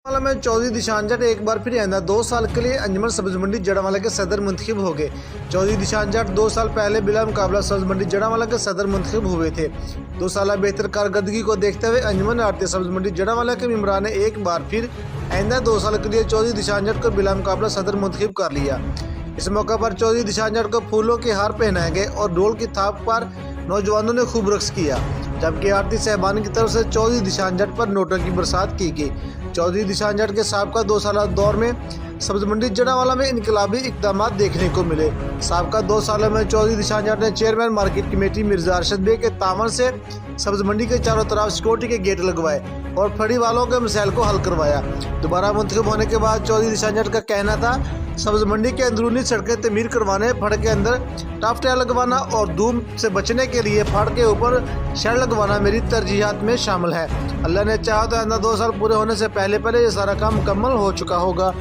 में चौधरी दिशान जट एक बार फिर आइंदा 2 साल के लिए अंजुमन सब्ज मंडी जड़ावाला के सदर मुंतखब हो गए। चौधरी दिशान जट 2 साल पहले बिला मुकाबला सब्ज मंडी जड़ावाला के सदर मुंतखब हुए थे। 2 साल बेहतर कारकर्दगी को देखते हुए अंजुमन आरती सब्ज मंडी जड़ावाला के मेम्बरान ने एक बार फिर आइंदा 2 साल के लिए चौधरी दिशान जट को बिला मुकाबला सदर मुंतखब कर लिया। इस मौके पर चौधरी दिशान जट को फूलों के हार पहनाए गए और ढोल की थाप पर नौजवानों ने खूब रक्स किया, जबकि आरती साहबान की तरफ से चौधरी दिशान जट पर नोटों की बरसात की गई। चौधरी दिशान जट के साबका 2 साल दौर में सब्ज मंडी जड़ावाला में इनकलाबी इकदाम देखने को मिले। साबका 2 सालों में चौधरी दिशान जट ने chairman market committee Mirza Arshad Baig के तामन से सब्ज मंडी के चारों तरफ सिक्योरिटी के गेट लगवाए और फड़ी वालों के मसाइल को हल करवाया। दोबारा मुंतखब होने के बाद चौधरी दिशान जट का कहना था सब्ज मंडी के अंदरूनी सड़कें तमीर करवाने, फड़ के अंदर टफ टायर लगवाना और धूम से बचने के लिए फड़ के ऊपर शेड लगवाना मेरी तरजीहात में शामिल है। अल्लाह ने चाहा तो आइंदा 2 साल पूरे होने से पहले ये सारा काम मुकम्मल हो चुका होगा।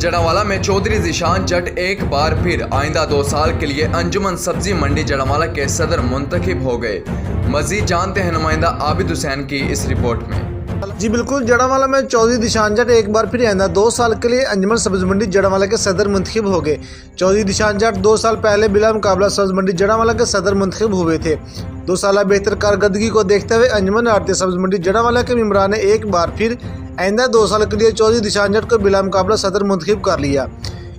जड़ावाला में चौधरी दिशान जट एक बार फिर आइंदा 2 साल के लिए अंजुमन सब्जी मंडी जड़ावाला के सदर मुंतखब हो गए। मजीद जानते हैं नुमाइंदा आबिद हुसैन की इस रिपोर्ट में। जी बिल्कुल, जड़ावाला में चौधरी दिशान जट एक बार फिर आइंदा 2 साल के लिए अंजुमन सब्ज मंडी जड़ावाला के सदर मुंतखब हो गए। चौधरी दिशान जट 2 साल पहले बिला मुकाबला सब्ज मंडी जड़ावाला के सदर मुंतखब हुए थे। 2 साल बेहतर कारकर्दगी को देखते हुए अंजुमन आरती सब्ज मंडी जड़ावाला के मेम्बरान ने एक बार फिर आइंदा 2 साल के लिए चौधरी दिशान जट को बिला मुकाबला सदर मुंतखब कर लिया।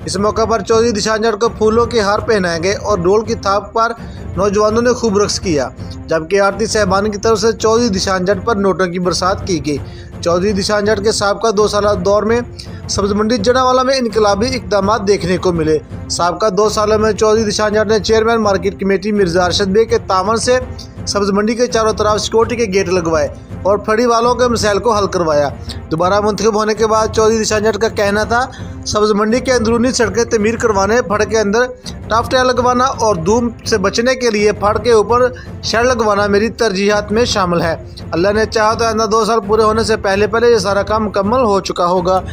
इस मौके पर चौधरी दिशान जट को फूलों के हार पहनाए गए और ढोल की थाप पर नौजवानों ने खूब रक्स किया, जबकि आरती साहबान की तरफ से चौधरी दिशान जट पर नोटों की बरसात की गई। चौधरी दिशान जट के साबका 2 साल दौर में सब्ज मंडी जड़ावाला में इनकलाबी इकदाम देखने को मिले। साबका 2 सालों में चौधरी दिशान जट ने chairman market committee Mirza Arshad Baig के तामन से सब्ज मंडी के चारों तरफ सिक्योरिटी के गेट लगवाए और फड़ी वालों के मसाइल को हल करवाया। दोबारा मुंतखब होने के बाद चौधरी दिशान जट का कहना था सब्ज मंडी के अंदरूनी सड़कें तमीर करवाने, फड़ के अंदर टफ टायर लगवाना और धूम से बचने के लिए फड़ के ऊपर शेड लगवाना मेरी तरजीहात में शामिल है। अल्लाह ने चाहा तो आइंदा 2 साल पूरे होने से पहले ये सारा काम मुकम्मल हो चुका होगा।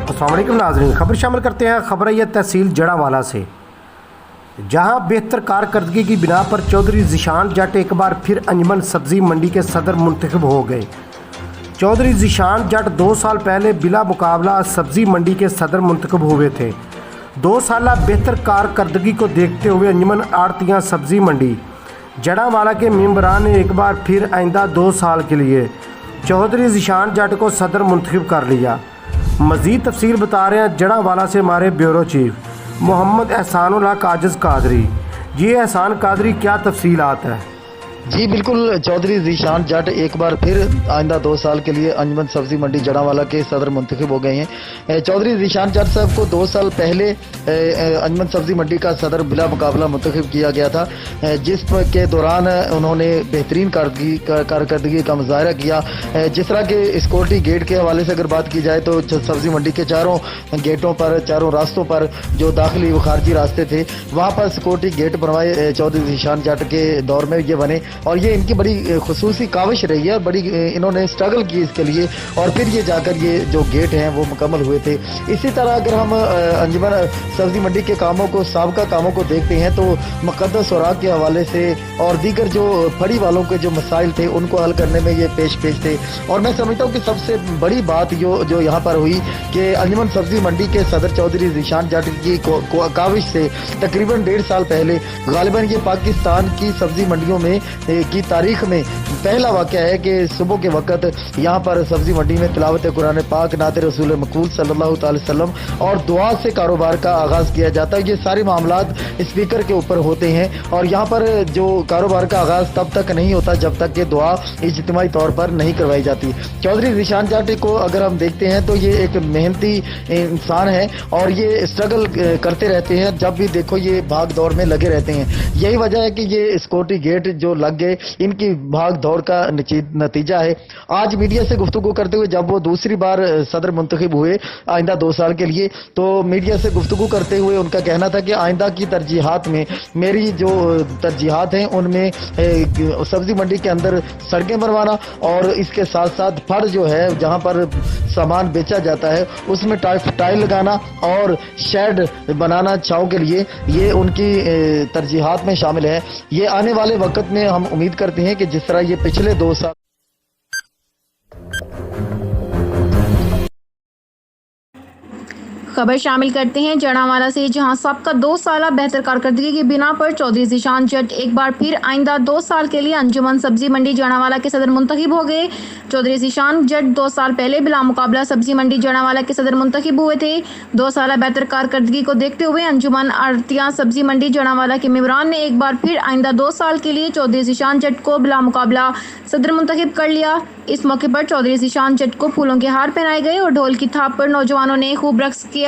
अस्सलाम वालेकुम नाज़रीन, खबर शामिल करते हैं। खबर है तहसील जड़ावाला से, जहां बेहतर कारकर्दगी की बिना पर चौधरी ज़िशान जट एक बार फिर अंजुमन सब्ज़ी मंडी के सदर मुंतखब हो गए। चौधरी ज़िशान जट 2 साल पहले बिला मुकाबला सब्ज़ी मंडी के सदर मुंतखब हुए थे। 2 साल बेहतर कारकर्दगी को देखते हुए अंजुमन आड़तियाँ सब्ज़ी मंडी जड़ावाला के मेम्बरान ने एक बार फिर आइंदा 2 साल के लिए चौधरी ज़िशान जट को सदर मुंतखब कर लिया। मज़ीद तफसील बता रहे हैं जड़ावाला से हमारे ब्यूरो चीफ मोहम्मद एहसानुल्लाह काजिज़ कादरी। ये एहसान कादरी, क्या तफसीलात है? जी बिल्कुल, चौधरी ज़िशान जट एक बार फिर आइंदा 2 साल के लिए अंजुमन सब्जी मंडी जड़ावाला के सदर मुंतखब हो गए हैं। चौधरी ज़िशान जट साहब को 2 साल पहले अंजुमन सब्जी मंडी का सदर बिला मुकाबला मुंतखब किया गया था, जिस के दौरान उन्होंने बेहतरीन कारकर्दगी का मुजाहरा किया। जिस तरह के सिक्योरिटी गेट के हवाले से अगर बात की जाए तो सब्जी मंडी के चारों गेटों पर, चारों रास्तों पर जो दाखिली व खारजी रास्ते थे वहाँ पर सिक्योरिटी गेट बनवाए चौधरी ज़िशान जट के दौर में ये बने और ये इनकी बड़ी खुसूसी काविश रही है और बड़ी इन्होंने स्ट्रगल की इसके लिए और फिर ये जाकर ये जो गेट हैं वो मुकम्मल हुए थे। इसी तरह अगर हम अंजुमन सब्जी मंडी के कामों को, साबका कामों को देखते हैं तो मुक़द्दस सुराग के हवाले से और दीगर जो फड़ी वालों के जो मसाइल थे उनको हल करने में ये पेश थे। और मैं समझता हूँ कि सबसे बड़ी बात जो यहाँ पर हुई कि अंजुमन सब्जी मंडी के सदर चौधरी ज़िशान जट की काविश से तकरीबन 1.5 साल पहले गालिबन ये पाकिस्तान की सब्जी मंडियों में की तारीख में पहला वाक़या है कि सुबह के वक्त यहाँ पर सब्जी मंडी में तिलावत कुरान पाक, नात रसूल मकबूल सल्लल्लाहु अलैहि वसल्लम और दुआ से कारोबार का आगाज़ किया जाता है। ये सारे मामलात स्पीकर के ऊपर होते हैं और यहाँ पर जो कारोबार का आगाज़ तब तक नहीं होता जब तक कि दुआ इज्तिमाई तौर पर नहीं करवाई जाती। चौधरी ज़िशान जट को अगर हम देखते हैं तो ये एक मेहनती इंसान है और ये स्ट्रगल करते रहते हैं, जब भी देखो ये भाग दौड़ में लगे रहते हैं। यही वजह है कि ये सिक्योरिटी गेट जो लग लग गए, इनकी भाग दौड़ का नतीजा है। आज मीडिया से गुफ्तगू करते हुए जब वो दूसरी बार सदर मुंतखब हुए आइंदा 2 साल के लिए, तो मीडिया से गुफ्तगू करते हुए उनका कहना था कि आइंदा की तरजीहात में मेरी जो तरजीहात हैं उनमें सब्जी मंडी के अंदर सड़कें बनवाना और इसके साथ साथ फड़ जो है जहां पर सामान बेचा जाता है उसमें टाइल लगाना और शेड बनाना छांव के लिए, ये उनकी तरजीहात में शामिल है। ये आने वाले वक्त में हम उम्मीद करते हैं कि जिस तरह ये पिछले 2 साल खबर शामिल करते हैं जड़ावाला से, जहां सबका 2 साल बेहतर कारकर्दगी की बिना पर चौधरी ज़ीशान जट एक बार फिर आइंदा 2 साल के लिए अंजुमन सब्जी मंडी जड़ावाला के सदर मुंतखब हो गए। चौधरी ज़ीशान जट 2 साल पहले बिला मुकाबला सब्जी मंडी जड़ावाला के सदर मुंतखब हुए थे। 2 साल बेहतर कारकर्दगी को देखते हुए अंजुमन आरतिया सब्जी मंडी जड़ावाला के मेंबरान ने एक बार फिर आइंदा 2 साल के लिए चौधरी ज़ीशान जट को बिला मुकाबला सदर मुंतखब कर लिया। इस मौके पर चौधरी ज़ीशान जट को फूलों के हार पहनाए गए और ढोल की थाप पर नौजवानों ने खूब रक्स किया,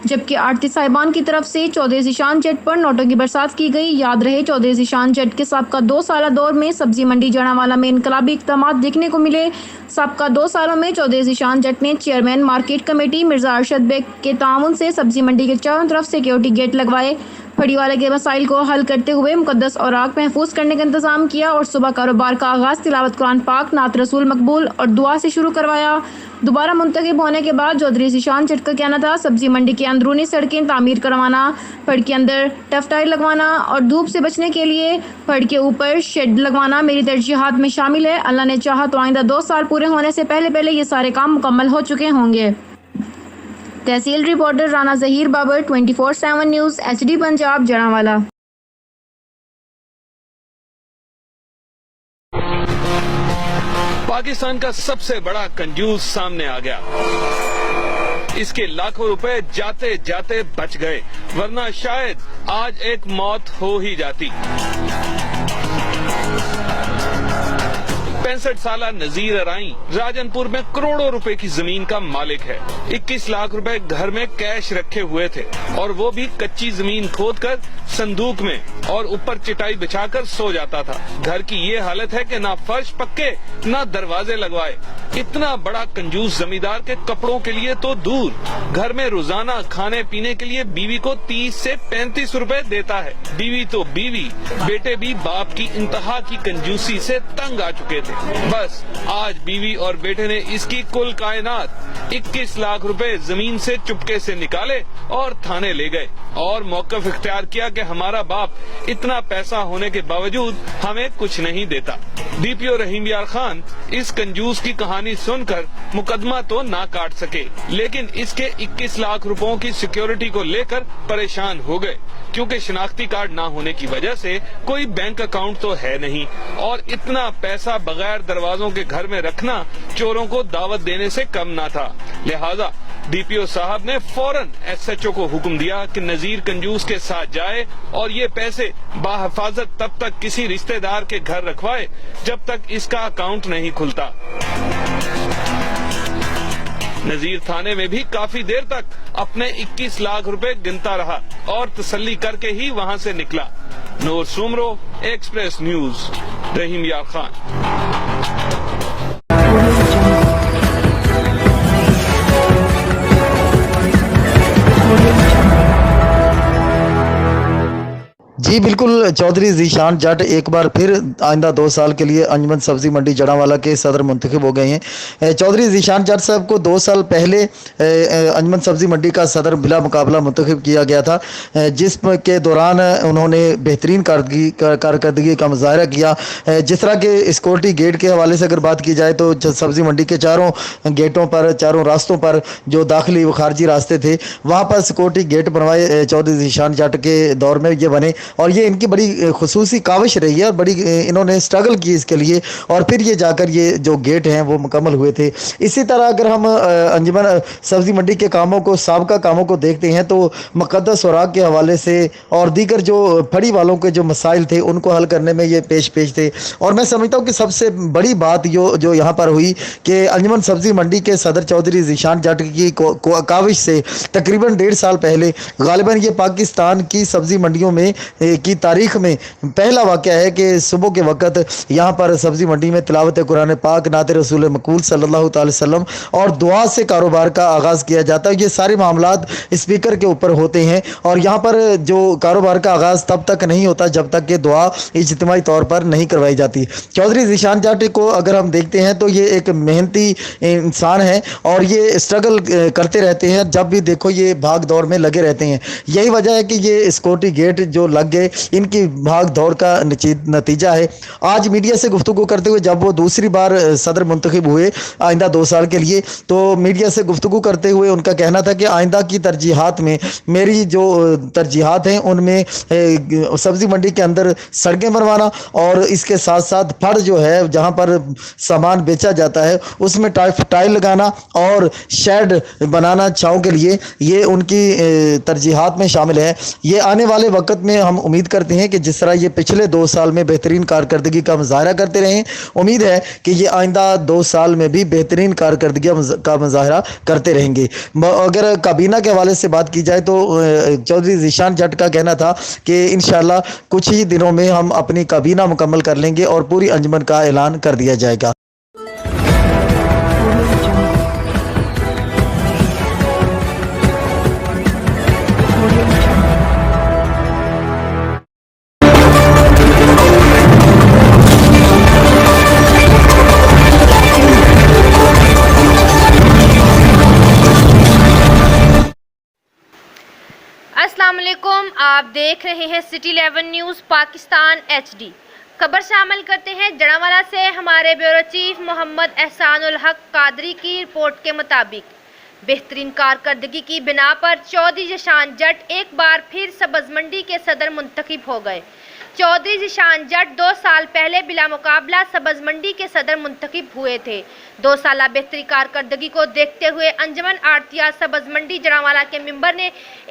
जबकि आरती साहिबान की तरफ से चौधरी ज़ीशान जट पर नोटों की बरसात की गई। याद रहे चौधरी ज़ीशान जट के सबका 2 साल दौर में सब्जी मंडी जड़ावाला में इनकलाबी इक़दामात देखने को मिले। सबका 2 सालों में चौधरी ज़ीशान जट ने chairman market committee Mirza Arshad Baig के ताउन से सब्जी मंडी के चारों तरफ सिक्योरिटी गेट लगवाए, फड़ी वाले के मसाइल को हल करते हुए मुकद्दस औराक महफूज करने का इंतजाम किया और सुबह कारोबार का आगाज़ तिलावत कुरान पाक, नात रसूल मकबूल और दुआ से शुरू करवाया। दोबारा मुंतखब होने के बाद चौधरी ज़ीशान जट का कहना था सब्जी मंडी की अंदरूनी सड़कें तामीर करवाना, फड़ के अंदर टफ टाइल लगवाना और धूप से बचने के लिए फड़ के ऊपर शेड लगवाना मेरी तरजीहात में शामिल है। अल्लाह ने चाहा तो आइंदा 2 साल पूरे होने से पहले ये सारे काम मुकम्मल हो चुके होंगे। तहसील reporter Rana Zaheer Babar, 24/7 news, HD Punjab, Jaranwala. Pakistan का सबसे बड़ा कंजूस सामने आ गया। इसके लाखों रुपए जाते जाते बच गए, वरना शायद आज एक मौत हो ही जाती। 65 साला नजीर अराई राजनपुर में करोड़ों रुपए की जमीन का मालिक है। 21 लाख रुपए घर में कैश रखे हुए थे और वो भी कच्ची जमीन खोदकर संदूक में और ऊपर चटाई बिछाकर सो जाता था। घर की ये हालत है कि ना फर्श पक्के ना दरवाजे लगवाए। इतना बड़ा कंजूस जमींदार के कपड़ों के लिए तो दूर, घर में रोजाना खाने पीने के लिए बीवी को 30 से 35 रुपए देता है। बीवी तो बीवी, बेटे भी बाप की इंतहा की कंजूसी से तंग आ चुके थे। बस आज बीवी और बेटे ने इसकी कुल कायनात 21 लाख रुपए जमीन से चुपके से निकाले और थाने ले गए और मौकफ इख्तियार किया कि हमारा बाप इतना पैसा होने के बावजूद हमें कुछ नहीं देता। डीपीओ रहीम यार खान इस कंजूस की कहानी सुनकर मुकदमा तो ना काट सके, लेकिन इसके 21 लाख रुपयों की सिक्योरिटी को लेकर परेशान हो गए, क्योंकि शिनाख्ती कार्ड ना होने की वजह से कोई बैंक अकाउंट तो है नहीं और इतना पैसा बगैर दरवाजों के घर में रखना चोरों को दावत देने से कम ना था। लिहाजा डीपीओ साहब ने फौरन एसएचओ को हुक्म दिया कि नजीर कंजूस के साथ जाए और ये पैसे बाहिफाजत तब तक किसी रिश्तेदार के घर रखवाए जब तक इसका अकाउंट नहीं खुलता। नजीर थाने में भी काफी देर तक अपने 21 लाख रुपए गिनता रहा और तसल्ली करके ही वहां से निकला। नूर सुमरो, एक्सप्रेस न्यूज, रहीम यार खान। जी बिल्कुल, चौधरी ज़ीशान जट एक बार फिर आइंदा 2 साल के लिए अंजुमन सब्जी मंडी जड़ावाला के सदर मुंतखब हो गए हैं। चौधरी ज़ीशान जट साहब को 2 साल पहले अंजुमन सब्जी मंडी का सदर बिला मुकाबला मुंतखब किया गया था, जिसके दौरान उन्होंने बेहतरीन कारकर्दगी का मुजाहरा किया। जिस तरह के सिक्योरिटी गेट के हवाले से अगर बात की जाए तो सब्जी मंडी के चारों गेटों पर, चारों रास्तों पर जो दाखिली व खारजी रास्ते थे वहाँ पर सिक्योरिटी गेट बनवाए चौधरी ज़ीशान जट के दौर में ये बने और ये इनकी बड़ी खुसूसी काविश रही है और बड़ी इन्होंने स्ट्रगल की इसके लिए और फिर ये जाकर ये जो गेट हैं वो मुकम्मल हुए थे। इसी तरह अगर हम अंजुमन सब्जी मंडी के कामों को, साबका कामों को देखते हैं तो मुकद्दस औराक के हवाले से और दीगर जो फड़ी वालों के जो मसाइल थे उनको हल करने में ये पेश थे। और मैं समझता हूँ कि सबसे बड़ी बात जो यहाँ पर हुई कि अंजुमन सब्जी मंडी के सदर चौधरी ज़ीशान जट की काविश से तकरीबन 1.5 साल पहले गालिबन ये पाकिस्तान की सब्जी मंडियों में की तारीख में पहला वाक़या है कि सुबह के वक्त यहाँ पर सब्ज़ी मंडी में तिलावत कुरान पाक, नात रसूल मकबूल सल्लल्लाहु अलैहि वसल्लम और दुआ से कारोबार का आगाज़ किया जाता है। ये सारे मामलात स्पीकर के ऊपर होते हैं और यहाँ पर जो कारोबार का आगाज़ तब तक नहीं होता जब तक कि दुआ इज्तिमाई तौर पर नहीं करवाई जाती। चौधरी ज़ीशान जट को अगर हम देखते हैं तो ये एक मेहनती इंसान है और ये स्ट्रगल करते रहते हैं, जब भी देखो ये भाग दौड़ में लगे रहते हैं। यही वजह है कि ये सिक्योरिटी गेट जो लग गए इनकी भाग दौड़ का नतीजा है। आज मीडिया से गुफ्तगू करते हुए जब वो दूसरी बार सदर मुंतखब हुए आइंदा 2 साल के लिए, तो मीडिया से गुफ्तगू करते हुए उनका कहना था कि आइंदा की तरजीहात में मेरी जो तरजीहात हैं उनमें सब्ज़ी मंडी के अंदर सड़कें बनवाना और इसके साथ साथ फड़ जो है जहाँ पर सामान बेचा जाता है उसमें टाइल लगाना और शेड बनाना छाँव के लिए, ये उनकी तरजीहात में शामिल है। ये आने वाले वक्त में हम उम्मीद करते हैं कि जिस तरह ये पिछले 2 साल में बेहतरीन कारकर्दगी का मुजाहरा करते रहे, उम्मीद है कि ये आइंदा 2 साल में भी बेहतरीन कारकर्दगी का मुजाहरा करते रहेंगे। अगर काबीना के हवाले से बात की जाए तो चौधरी ज़ीशान जट का कहना था कि इंशाअल्लाह कुछ ही दिनों में हम अपनी काबीना मुकम्मल कर लेंगे और पूरी अंजुमन का ऐलान कर दिया जाएगा। अस्सलाम वालेकुम, आप देख रहे हैं सिटी 11 न्यूज़ पाकिस्तान HD। खबर शामिल करते हैं जड़ावाला से। हमारे ब्यूरो चीफ मोहम्मद एहसानुल हक कादरी की रिपोर्ट के मुताबिक बेहतरीन कारकर्दगी की बिना पर चौधरी ज़ीशान जट एक बार फिर सब्ज़ मंडी के सदर मुंतखब हो गए। चौधरी ज़ीशान जट 2 साल पहले बिला मुकाबला सब्ज़ मंडी के सदर मुंतखब हुए थे। 2 साल बेहतरी कारकर्दगी को देखते हुए अंजुमन आड़तिया सब्ज़ मंडी जड़ावाला के मेंबर ने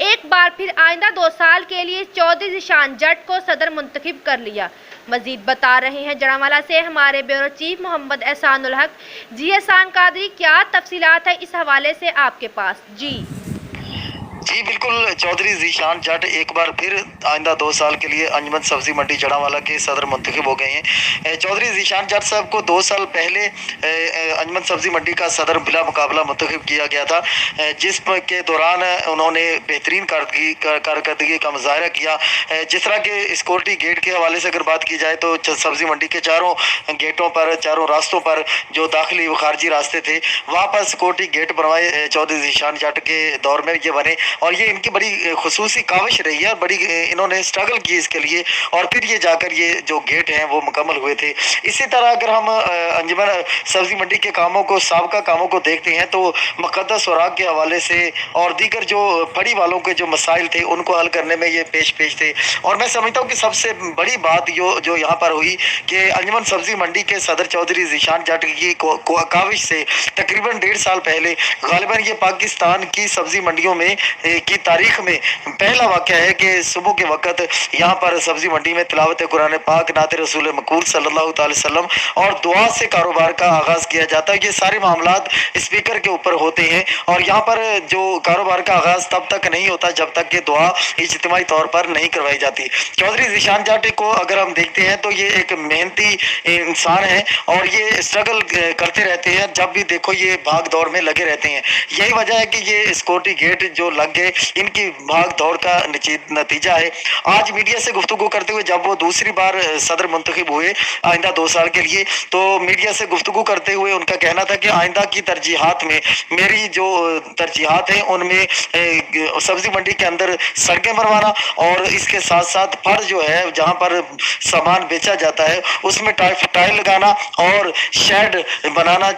एक बार फिर आइंदा 2 साल के लिए चौधरी ज़ीशान जट को सदर मुंतखब कर लिया। मजीद बता रहे हैं जड़ावाला से हमारे ब्यूरो चीफ मोहम्मद एहसानुल हक। जी एहसान कादरी, क्या तफसीलात है इस हवाले से आपके पास? जी बिल्कुल, चौधरी ज़ीशान जट एक बार फिर आइंदा 2 साल के लिए अंजुमन सब्ज़ी मंडी जड़ावाला के सदर मुंतखब हो गए हैं। चौधरी ज़ीशान जट साहब को 2 साल पहले अंजुमन सब्ज़ी मंडी का सदर बिला मुकाबला मुंतखब किया गया था, जिसके दौरान उन्होंने बेहतरीन कारकर्दगी का मुजाहरा किया। जिस तरह के सिक्योरिटी गेट के हवाले से अगर बात की जाए तो सब्ज़ी मंडी के चारों गेटों पर, चारों रास्तों पर जो दाखिली व खारजी रास्ते थे वहाँ पर सिक्योरिटी गेट बनवाए चौधरी ज़ीशान जट के दौर में ये बने और ये इनकी बड़ी खुसूसी काविश रही है और बड़ी इन्होंने स्ट्रगल की इसके लिए और फिर ये जाकर ये जो गेट हैं वो मुकम्मल हुए थे। इसी तरह अगर हम अंजुमन सब्ज़ी मंडी के कामों को, साबका कामों को देखते हैं तो मुक़द्दस सुराग के हवाले से और दीगर जो फड़ी वालों के जो मसाइल थे उनको हल करने में ये पेश थे। और मैं समझता हूँ कि सबसे बड़ी बात जो यहाँ पर हुई कि अंजुमन सब्ज़ी मंडी के सदर चौधरी ज़ीशान जट की काविश से तकरीबन 1.5 साल पहले गालिबन ये पाकिस्तान की सब्ज़ी मंडियों में की तारीख में पहला वाक़या है कि सुबह के वक्त यहाँ पर सब्ज़ी मंडी में तिलावत कुरान पाक, नात रसूल मकबूल सल्लल्लाहु अलैहि वसल्लम और दुआ से कारोबार का आगाज़ किया जाता है। ये सारे मामलात स्पीकर के ऊपर होते हैं और यहाँ पर जो कारोबार का आगाज़ तब तक नहीं होता जब तक कि दुआ इज्तिमाई तौर पर नहीं करवाई जाती। चौधरी ज़ीशान जट को अगर हम देखते हैं तो ये एक मेहनती इंसान है और ये स्ट्रगल करते रहते हैं, जब भी देखो ये भाग दौड़ में लगे रहते हैं। यही वजह है कि ये सिक्योरिटी गेट जो लग गए इनकी भाग दौड़ का नतीजा है। आज मीडिया से गुफ्तगू करते हुए जब वो दूसरी बार सदर मुंतखब हुए आइंदा 2 साल के लिए, तो मीडिया से गुफ्तगू करते हुए उनका कहना था कि आइंदा की तरजीहात में मेरी जो तरजीहात हैं उनमें सब्ज़ी मंडी के अंदर सड़कें बनवाना और इसके साथ साथ फड़ जो है जहाँ पर सामान बेचा जाता है उसमें टाइल लगाना और शेड बनाना।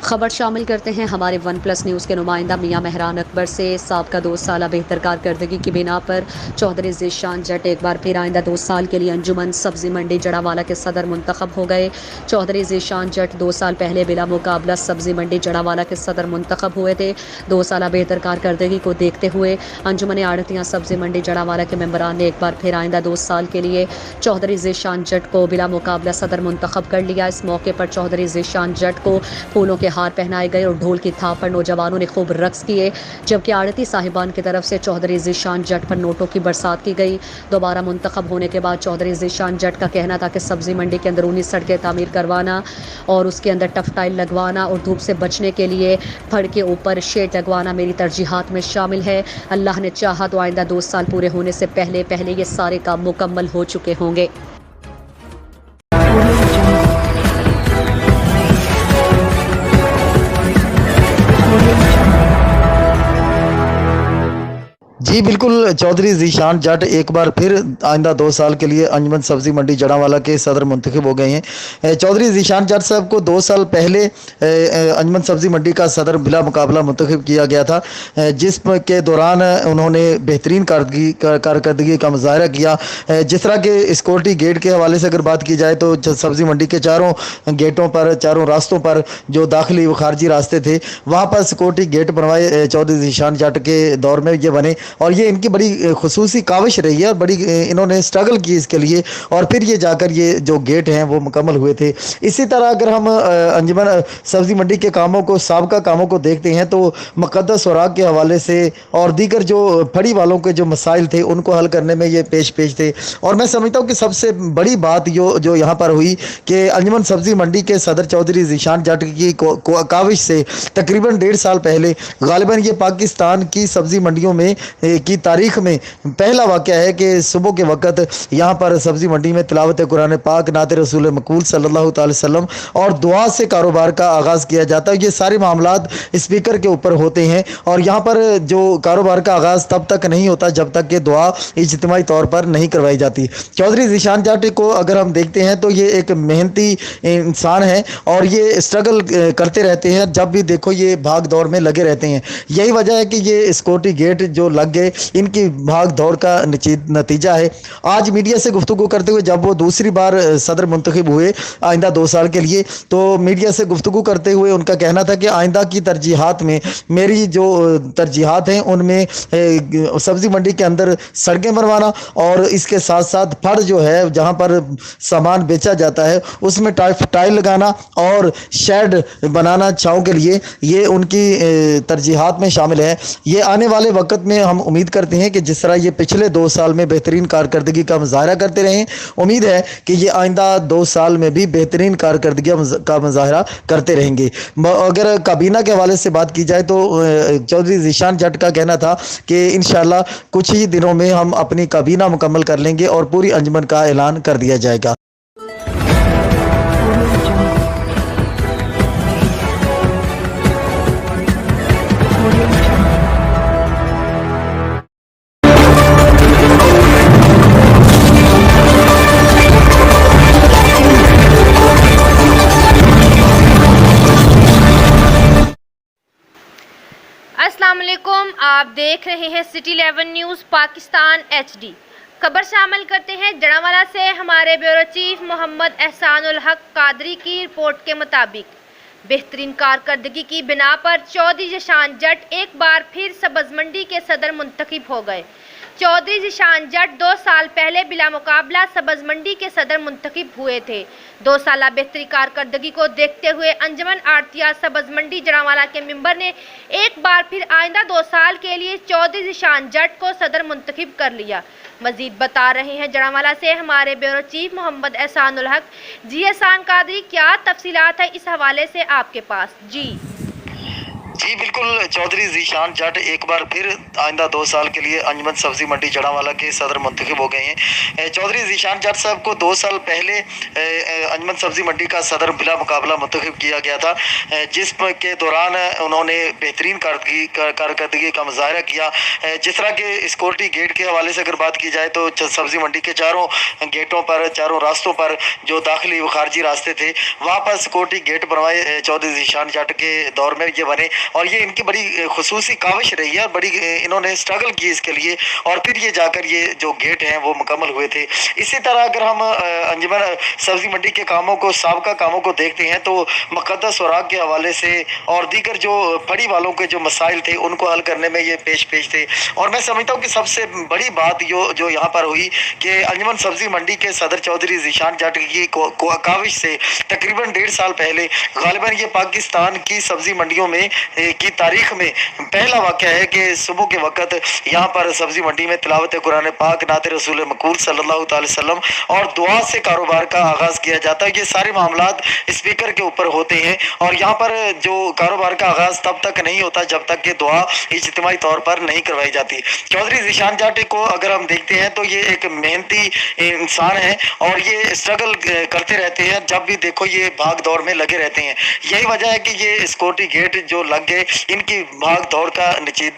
खबर शामिल करते हैं हमारे OnePlus न्यूज़ के नुमाइंदा मियां मेहरान अकबर से। साबका 2 साल बेहतर कारकर्दगी की बिना पर चौधरी ज़ीशान जट एक बार फिर आइंदा 2 साल के लिए अंजुमन सब्ज़ी मंडी जड़ावाला के सदर मुंतखब हो गए। चौधरी ज़ीशान जट 2 साल पहले बिला मुकाबला सब्ज़ी मंडी जड़ावाला के सदर मुंतखब हुए थे। 2 साल बेहतर कारकर्दगी को देखते हुए अंजुमन आड़तियाँ सब्ज़ी मंडी जड़ावाला के मेंबरान ने एक बार फिर आइंदा 2 साल के लिए चौधरी ज़ीशान जट को बिला मुकाबला सदर मुंतखब कर लिया। इस मौके पर चौधरी ज़ीशान जट को फूलों के हार पहनाए गए और ढोल की थाप पर नौजवानों ने खूब रक्स किए, जबकि आड़ती साहिबान की तरफ से चौधरी ज़ीशान जट पर नोटों की बरसात की गई। दोबारा मुंतखब होने के बाद चौधरी ज़ीशान जट का कहना था कि सब्जी मंडी के अंदरूनी सड़कें तामीर करवाना और उसके अंदर टफ टाइल लगवाना और धूप से बचने के लिए फड़ के ऊपर शेड लगवाना मेरी तरजीहात में शामिल है। अल्लाह ने चाहा तो आइंदा 2 साल पूरे होने से पहले पहले ये सारे काम मुकम्मल हो चुके होंगे। जी बिल्कुल, चौधरी ज़ीशान जट एक बार फिर आइंदा 2 साल के लिए अंजुमन सब्जी मंडी जड़ांवाला के सदर मुंतखब हो गए हैं। चौधरी ज़ीशान जट साहब को 2 साल पहले अंजुमन सब्जी मंडी का सदर बिला मुकाबला मुंतखब किया गया था, जिस के दौरान उन्होंने बेहतरीन कारकर्दगी का मुजाहरा किया। जिस तरह के सिक्योरिटी गेट के हवाले से अगर बात की जाए तो सब्जी मंडी के चारों गेटों पर, चारों रास्तों पर जो दाखिली व खारजी रास्ते थे वहाँ पर सिक्योरिटी गेट बनवाए चौधरी ज़ीशान जट के दौर में ये बने और ये इनकी बड़ी खुसूसी काविश रही है और बड़ी इन्होंने स्ट्रगल की इसके लिए और फिर ये जाकर ये जो गेट हैं वो मुकम्मल हुए थे। इसी तरह अगर हम अंजुमन सब्ज़ी मंडी के कामों को, साबका कामों को देखते हैं तो मुक़द्दस औराक के हवाले से और दीगर जो फड़ी वालों के जो मसाइल थे उनको हल करने में ये पेश थे। और मैं समझता हूँ कि सबसे बड़ी बात जो यहाँ पर हुई कि अंजुमन सब्ज़ी मंडी के सदर चौधरी ज़ीशान जट की काविश से तकरीबन 1.5 साल पहले गालिबन ये पाकिस्तान की सब्ज़ी मंडियों में की तारीख में पहला वाक़या है कि सुबह के वक्त यहाँ पर सब्ज़ी मंडी में तिलावत कुरान पाक, नात रसूल मकबूल सल्लल्लाहु अलैहि वसल्लम और दुआ से कारोबार का आगाज़ किया जाता है। ये सारे मामलात स्पीकर के ऊपर होते हैं और यहाँ पर जो कारोबार का आगाज़ तब तक नहीं होता जब तक कि दुआ इज्तिमाई तौर पर नहीं करवाई जाती। चौधरी ज़ीशान जट को अगर हम देखते हैं तो ये एक मेहनती इंसान है और ये स्ट्रगल करते रहते हैं, जब भी देखो ये भाग दौड़ में लगे रहते हैं। यही वजह है कि ये सिक्योरिटी गेट जो लग गए इनकी भाग दौड़ का नतीजा है। आज मीडिया से गुफ्तगू करते हुए जब वो दूसरी बार सदर मुंतखब हुए आइंदा 2 साल के लिए, तो मीडिया से गुफ्तगू करते हुए उनका कहना था कि आइंदा की तरजीहात में मेरी जो तरजीहात हैं उनमें सब्ज़ी मंडी के अंदर सड़कें बनवाना और इसके साथ साथ फड़ जो है जहाँ पर सामान बेचा जाता है उसमें टाइल लगाना और शेड बनाना छाँव के लिए, ये उनकी तरजीहात में शामिल है। ये आने वाले वक्त में हम उम्मीद करते हैं कि जिस तरह ये पिछले 2 साल में बेहतरीन कारकर्दगी का मुजाहरा करते रहे, उम्मीद है कि ये आइंदा 2 साल में भी बेहतरीन कारकर्दगी का मुजाहरा करते रहेंगे। अगर काबीना के हवाले से बात की जाए तो चौधरी ज़ीशान जट का कहना था कि इंशाअल्लाह कुछ ही दिनों में हम अपनी काबीना मुकम्मल कर लेंगे और पूरी अंजुमन का ऐलान कर दिया जाएगा। अस्सलाम वालेकुम, आप देख रहे हैं सिटी 11 न्यूज़ पाकिस्तान HD। खबर शामिल करते हैं जड़ांवाला से हमारे ब्यूरो चीफ मोहम्मद एहसानुल हक कादरी की रिपोर्ट के मुताबिक बेहतरीन कारकर्दगी की बिना पर चौधरी ज़ीशान जट एक बार फिर सब्ज़ मंडी के सदर मुंतखब हो गए। चौधरी ज़ीशान जट 2 साल पहले बिला मुकाबला सब्ज़ मंडी के सदर मुंतखब हुए थे। 2 साल बेहतरी कारकर्दगी को देखते हुए अंजुमन आड़तिया सब्ज़ मंडी जड़ांवाला के मेंबर ने एक बार फिर आइंदा 2 साल के लिए चौधरी ज़ीशान जट को सदर मुंतखब कर लिया। मजीद बता रहे हैं जड़ांवाला से हमारे ब्यूरो चीफ मोहम्मद एहसानुल हक। जी एहसान कादरी, क्या तफसीलात है इस हवाले से आपके पास? जी बिल्कुल, चौधरी ज़ीशान जट एक बार फिर आइंदा 2 साल के लिए अंजुमन सब्ज़ी मंडी जड़ांवाला के सदर मुंतखब हो गए हैं। चौधरी ज़ीशान जट साहब को 2 साल पहले अंजुमन सब्ज़ी मंडी का सदर बिला मुकाबला मुंतखब किया गया था, जिस के दौरान उन्होंने बेहतरीन कारकर्दगी का मुजाहरा किया। जिस तरह के सिक्योरिटी गेट के हवाले से अगर बात की जाए तो सब्ज़ी मंडी के चारों गेटों पर, चारों रास्तों पर जो दाखिली व खारजी रास्ते थे वहाँ पर सिक्योरिटी गेट बनवाए चौधरी ज़ीशान जट के दौर में ये बने। اور یہ ان کی بڑی خصوصی کاوش رہی ہے اور بڑی انہوں نے اسٹرگل کی اس کے لیے اور پھر یہ جا کر یہ جو گیٹ ہیں وہ مکمل ہوئے تھے۔ اسی طرح اگر ہم انجمن سبزی منڈی کے کاموں کو سابقہ کاموں کو دیکھتے ہیں تو مقدس سوراخ کے حوالے سے اور دیگر جو پھڑی والوں کے جو مسائل تھے ان کو حل کرنے میں یہ پیش تھے۔ اور میں سمجھتا ہوں کہ سب سے بڑی بات جو یہاں پر ہوئی کہ انجمن سبزی منڈی کے صدر چودھری ذیشان جٹ کی کاوش سے تقریباً 1.5 سال پہلے غالباً یہ پاکستان کی سبزی منڈیوں میں کی تاریخ میں پہلا واقعہ ہے کہ صبح کے وقت یہاں پر سبزی منڈی میں تلاوت قرآن پاک، نعت رسول مقبول صلی اللہ تعالی وسلم اور دعا سے کاروبار کا آغاز کیا جاتا ہے۔ یہ سارے معاملات اسپیکر کے اوپر ہوتے ہیں اور یہاں پر جو کاروبار کا آغاز تب تک نہیں ہوتا جب تک کہ دعا اجتماعی طور پر نہیں کروائی جاتی۔ چودھری ذیشان جٹ کو اگر ہم دیکھتے ہیں تو یہ ایک محنتی انسان ہے اور یہ اسٹرگل کرتے رہتے ہیں، جب بھی دیکھو یہ بھاگ دوڑ میں لگے رہتے ہیں۔ یہی وجہ ہے کہ یہ سیکورٹی گیٹ جو لگ گئے ان کی بھاگ دوڑ کا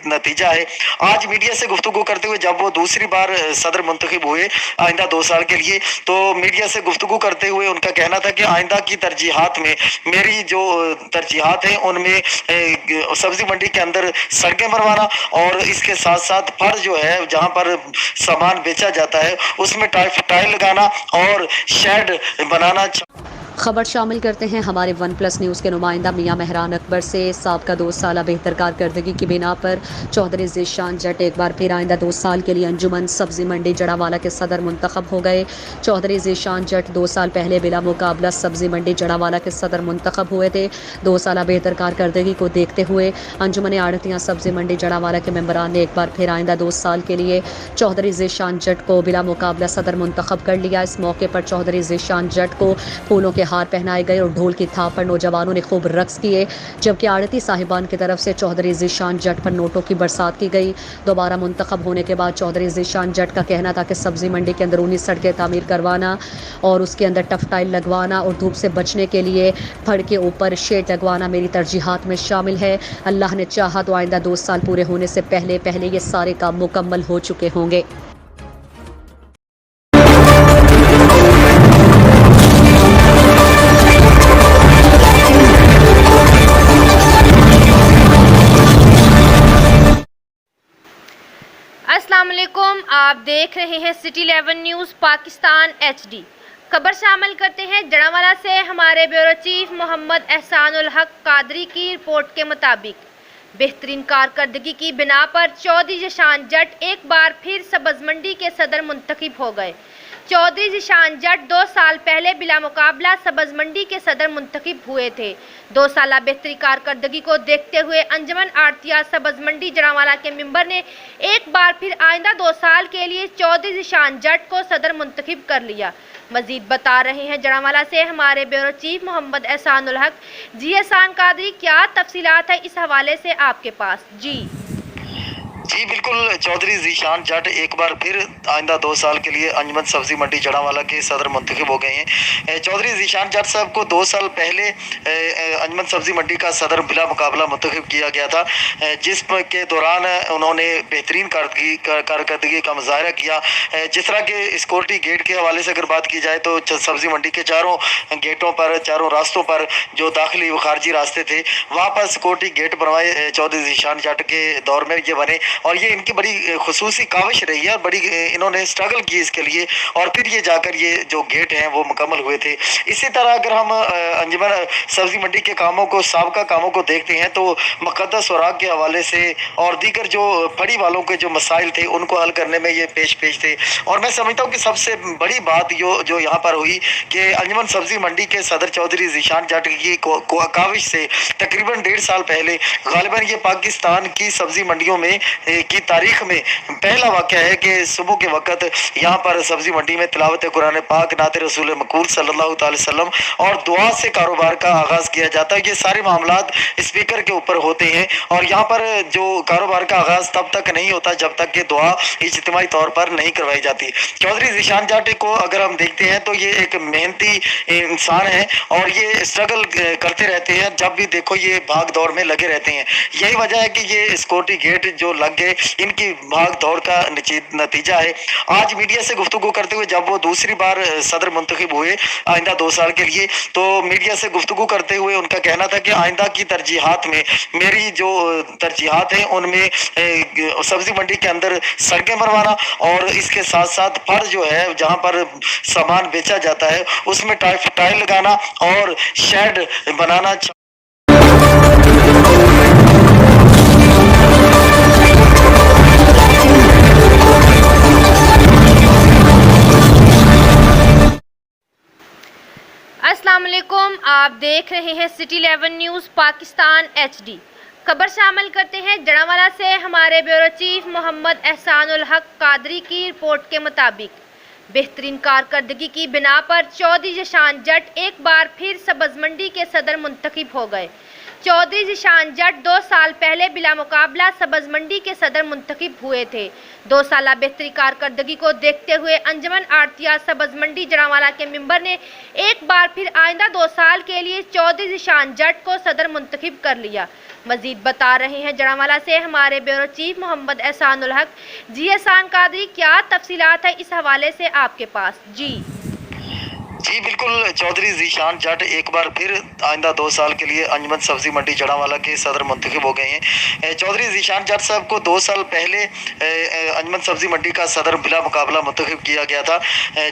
نتیجہ ہے۔ آج میڈیا سے گفتگو کرتے ہوئے جب وہ دوسری بار صدر منتخب ہوئے آئندہ 2 سال کے لیے، تو میڈیا سے گفتگو کرتے ہوئے ان کا کہنا تھا کہ آئندہ کی ترجیحات میں میری جو ترجیحات ہیں ان میں سبزی منڈی کے اندر سڑکیں بنوانا اور اس کے ساتھ ساتھ پھڑ جو ہے جہاں پر سامان بیچا جاتا ہے اس میں ٹائل لگانا اور شیڈ بنانا۔ خبر شامل کرتے ہیں ہمارے ون پلس نیوز کے نمائندہ میاں مہران اکبر سے۔ سابقہ 2 سالہ بہتر کارکردگی کی بنا پر چودھری ذیشان جٹ ایک بار پھر آئندہ 2 سال کے لیے انجمن سبزی منڈی جڑاوالا کے صدر منتخب ہو گئے۔ چودھری ذیشان جٹ 2 سال پہلے بلا مقابلہ سبزی منڈی جڑاوالا کے صدر منتخب ہوئے تھے۔ 2 سالہ بہتر کارکردگی کو دیکھتے ہوئے انجمن آڑھتیاں سبزی منڈی جڑاوالا کے ممبران نے ایک بار پھر آئندہ 2 سال کے لیے چودھری ذیشان جٹ کو بلا مقابلہ صدر منتخب کر لیا۔ اس موقع پر چودھری ذیشان جٹ کو پھولوں کے ہار پہنائے گئے اور ڈھول کی تھاپ پر نوجوانوں نے خوب رقص کیے، جبکہ آڑتی صاحبان کی طرف سے چودھری ذیشان جٹ پر نوٹوں کی برسات کی گئی۔ دوبارہ منتخب ہونے کے بعد چودھری ذیشان جٹ کا کہنا تھا کہ سبزی منڈی کے اندرونی سڑکیں تعمیر کروانا اور اس کے اندر ٹف ٹائل لگوانا اور دھوپ سے بچنے کے لیے پھڑ کے اوپر شیڈ لگوانا میری ترجیحات میں شامل ہے۔ اللہ نے چاہا تو آئندہ 2 سال پورے ہونے سے پہلے یہ سارے کام مکمل ہو چکے ہوں گے۔ السلام علیکم، آپ دیکھ رہے ہیں سٹی 11 نیوز پاکستان HD۔ خبر شامل کرتے ہیں جڑاوالا سے ہمارے بیورو چیف محمد احسان الحق قادری کی رپورٹ کے مطابق بہترین کارکردگی کی بنا پر چودھری ذیشان جٹ ایک بار پھر سبز منڈی کے صدر منتخب ہو گئے۔ چودھری ذیشان جٹ 2 سال پہلے بلا مقابلہ سبز منڈی کے صدر منتخب ہوئے تھے۔ 2 سالہ بہتری کارکردگی کو دیکھتے ہوئے انجمن آڑھتیاں سبز منڈی جڑاوالا کے ممبر نے ایک بار پھر آئندہ 2 سال کے لیے چودھری ذیشان جٹ کو صدر منتخب کر لیا۔ مزید بتا رہے ہیں جڑاوالا سے ہمارے بیورو چیف محمد احسان الحق۔ جی احسان قادری، کیا تفصیلات ہے اس حوالے سے آپ کے پاس؟ جی بالکل، چودھری ذیشان جٹ ایک بار پھر آئندہ 2 سال کے لیے انجمن سبزی منڈی جڑاوالا کے صدر منتخب ہو گئے ہیں۔ چودھری ذیشان جٹ صاحب کو 2 سال پہلے انجمن سبزی منڈی کا صدر بلا مقابلہ منتخب کیا گیا تھا، جس کے دوران انہوں نے بہترین کارکردگی کا مظاہرہ کیا۔ جس طرح کے سیکورٹی گیٹ کے حوالے سے اگر بات کی جائے تو سبزی منڈی کے چاروں گیٹوں پر، چاروں راستوں پر جو داخلی و خارجی راستے تھے وہاں پر سیکورٹی گیٹ بنوائے چودھری ذیشان جٹ کے دور میں یہ بنے اور یہ ان کی بڑی خصوصی کاوش رہی ہے اور بڑی انہوں نے اسٹرگل کی اس کے لیے اور پھر یہ جا کر یہ جو گیٹ ہیں وہ مکمل ہوئے تھے۔ اسی طرح اگر ہم انجمن سبزی منڈی کے کاموں کو سابقہ کاموں کو دیکھتے ہیں تو مقدس سوراخ کے حوالے سے اور دیگر جو پھڑی والوں کے جو مسائل تھے ان کو حل کرنے میں یہ پیش تھے۔ اور میں سمجھتا ہوں کہ سب سے بڑی بات جو یہاں پر ہوئی کہ انجمن سبزی منڈی کے صدر چودھری ذیشان جٹ کی کاوش سے تقریباً 1.5 سال پہلے غالباً یہ پاکستان کی سبزی منڈیوں میں کی تاریخ میں پہلا واقعہ ہے کہ صبح کے وقت یہاں پر سبزی منڈی میں تلاوت قرآن پاک، نعت رسول مقبول صلی اللہ تعالی وسلم اور دعا سے کاروبار کا آغاز کیا جاتا ہے۔ یہ سارے معاملات اسپیکر کے اوپر ہوتے ہیں اور یہاں پر جو کاروبار کا آغاز تب تک نہیں ہوتا جب تک کہ دعا اجتماعی طور پر نہیں کروائی جاتی۔ چودھری ذیشان جٹ کو اگر ہم دیکھتے ہیں تو یہ ایک محنتی انسان ہے اور یہ اسٹرگل کرتے رہتے ہیں، جب بھی دیکھو یہ بھاگ دوڑ میں لگے رہتے ہیں۔ یہی وجہ ہے کہ یہ سیکورٹی گیٹ جو لگ लग गए इनकी भाग दौड़ का नतीजा है। आज मीडिया से गुफ्तगू करते हुए जब वो दूसरी बार सदर मुंतखब हुए आइंदा 2 साल के लिए, तो मीडिया से गुफ्तगू करते हुए उनका कहना था कि आइंदा की तरजीहात में मेरी जो तरजीहात हैं उनमें सब्जी मंडी के अंदर सड़कें बनवाना और इसके साथ साथ फर्श जो है जहां पर सामान बेचा जाता है उसमें टाइल लगाना और शेड बनाना। अस्सलाम वालेकुम, आप देख रहे हैं सिटी 11 न्यूज़ पाकिस्तान HD। खबर शामिल करते हैं जड़ावाला से हमारे ब्यूरो चीफ मोहम्मद एहसानुल हक कादरी की रिपोर्ट के मुताबिक बेहतरीन कारकर्दगी की बिना पर चौधरी ज़ीशान जट एक बार फिर सब्ज़ मंडी के सदर मुंतखब हो गए। चौधरी ज़ीशान जट 2 साल पहले बिला मुकाबला सब्ज़ मंडी के सदर मुंतखब हुए थे। 2 साल बेहतरी कारकर्दगी को देखते हुए अंजुमन आड़तिया सब्ज़ मंडी जड़ावाला के मेंबर ने एक बार फिर आइंदा 2 साल के लिए चौधरी ज़ीशान जट को सदर मुंतखब कर लिया। मजीद बता रहे हैं जड़ावाला से हमारे ब्यूरो चीफ मोहम्मद एहसानुल हक। जी एहसान कादरी, क्या तफसीलात है इस हवाले से आपके पास? जी बिल्कुल, चौधरी ज़ीशान जट एक बार फिर आइंदा 2 साल के लिए अंजुमन सब्जी मंडी जड़ावाला के सदर मुंतखब हो गए हैं। चौधरी ज़ीशान जट साहब को 2 साल पहले अंजुमन सब्जी मंडी का सदर बिला मुकाबला मुंतखब किया गया था,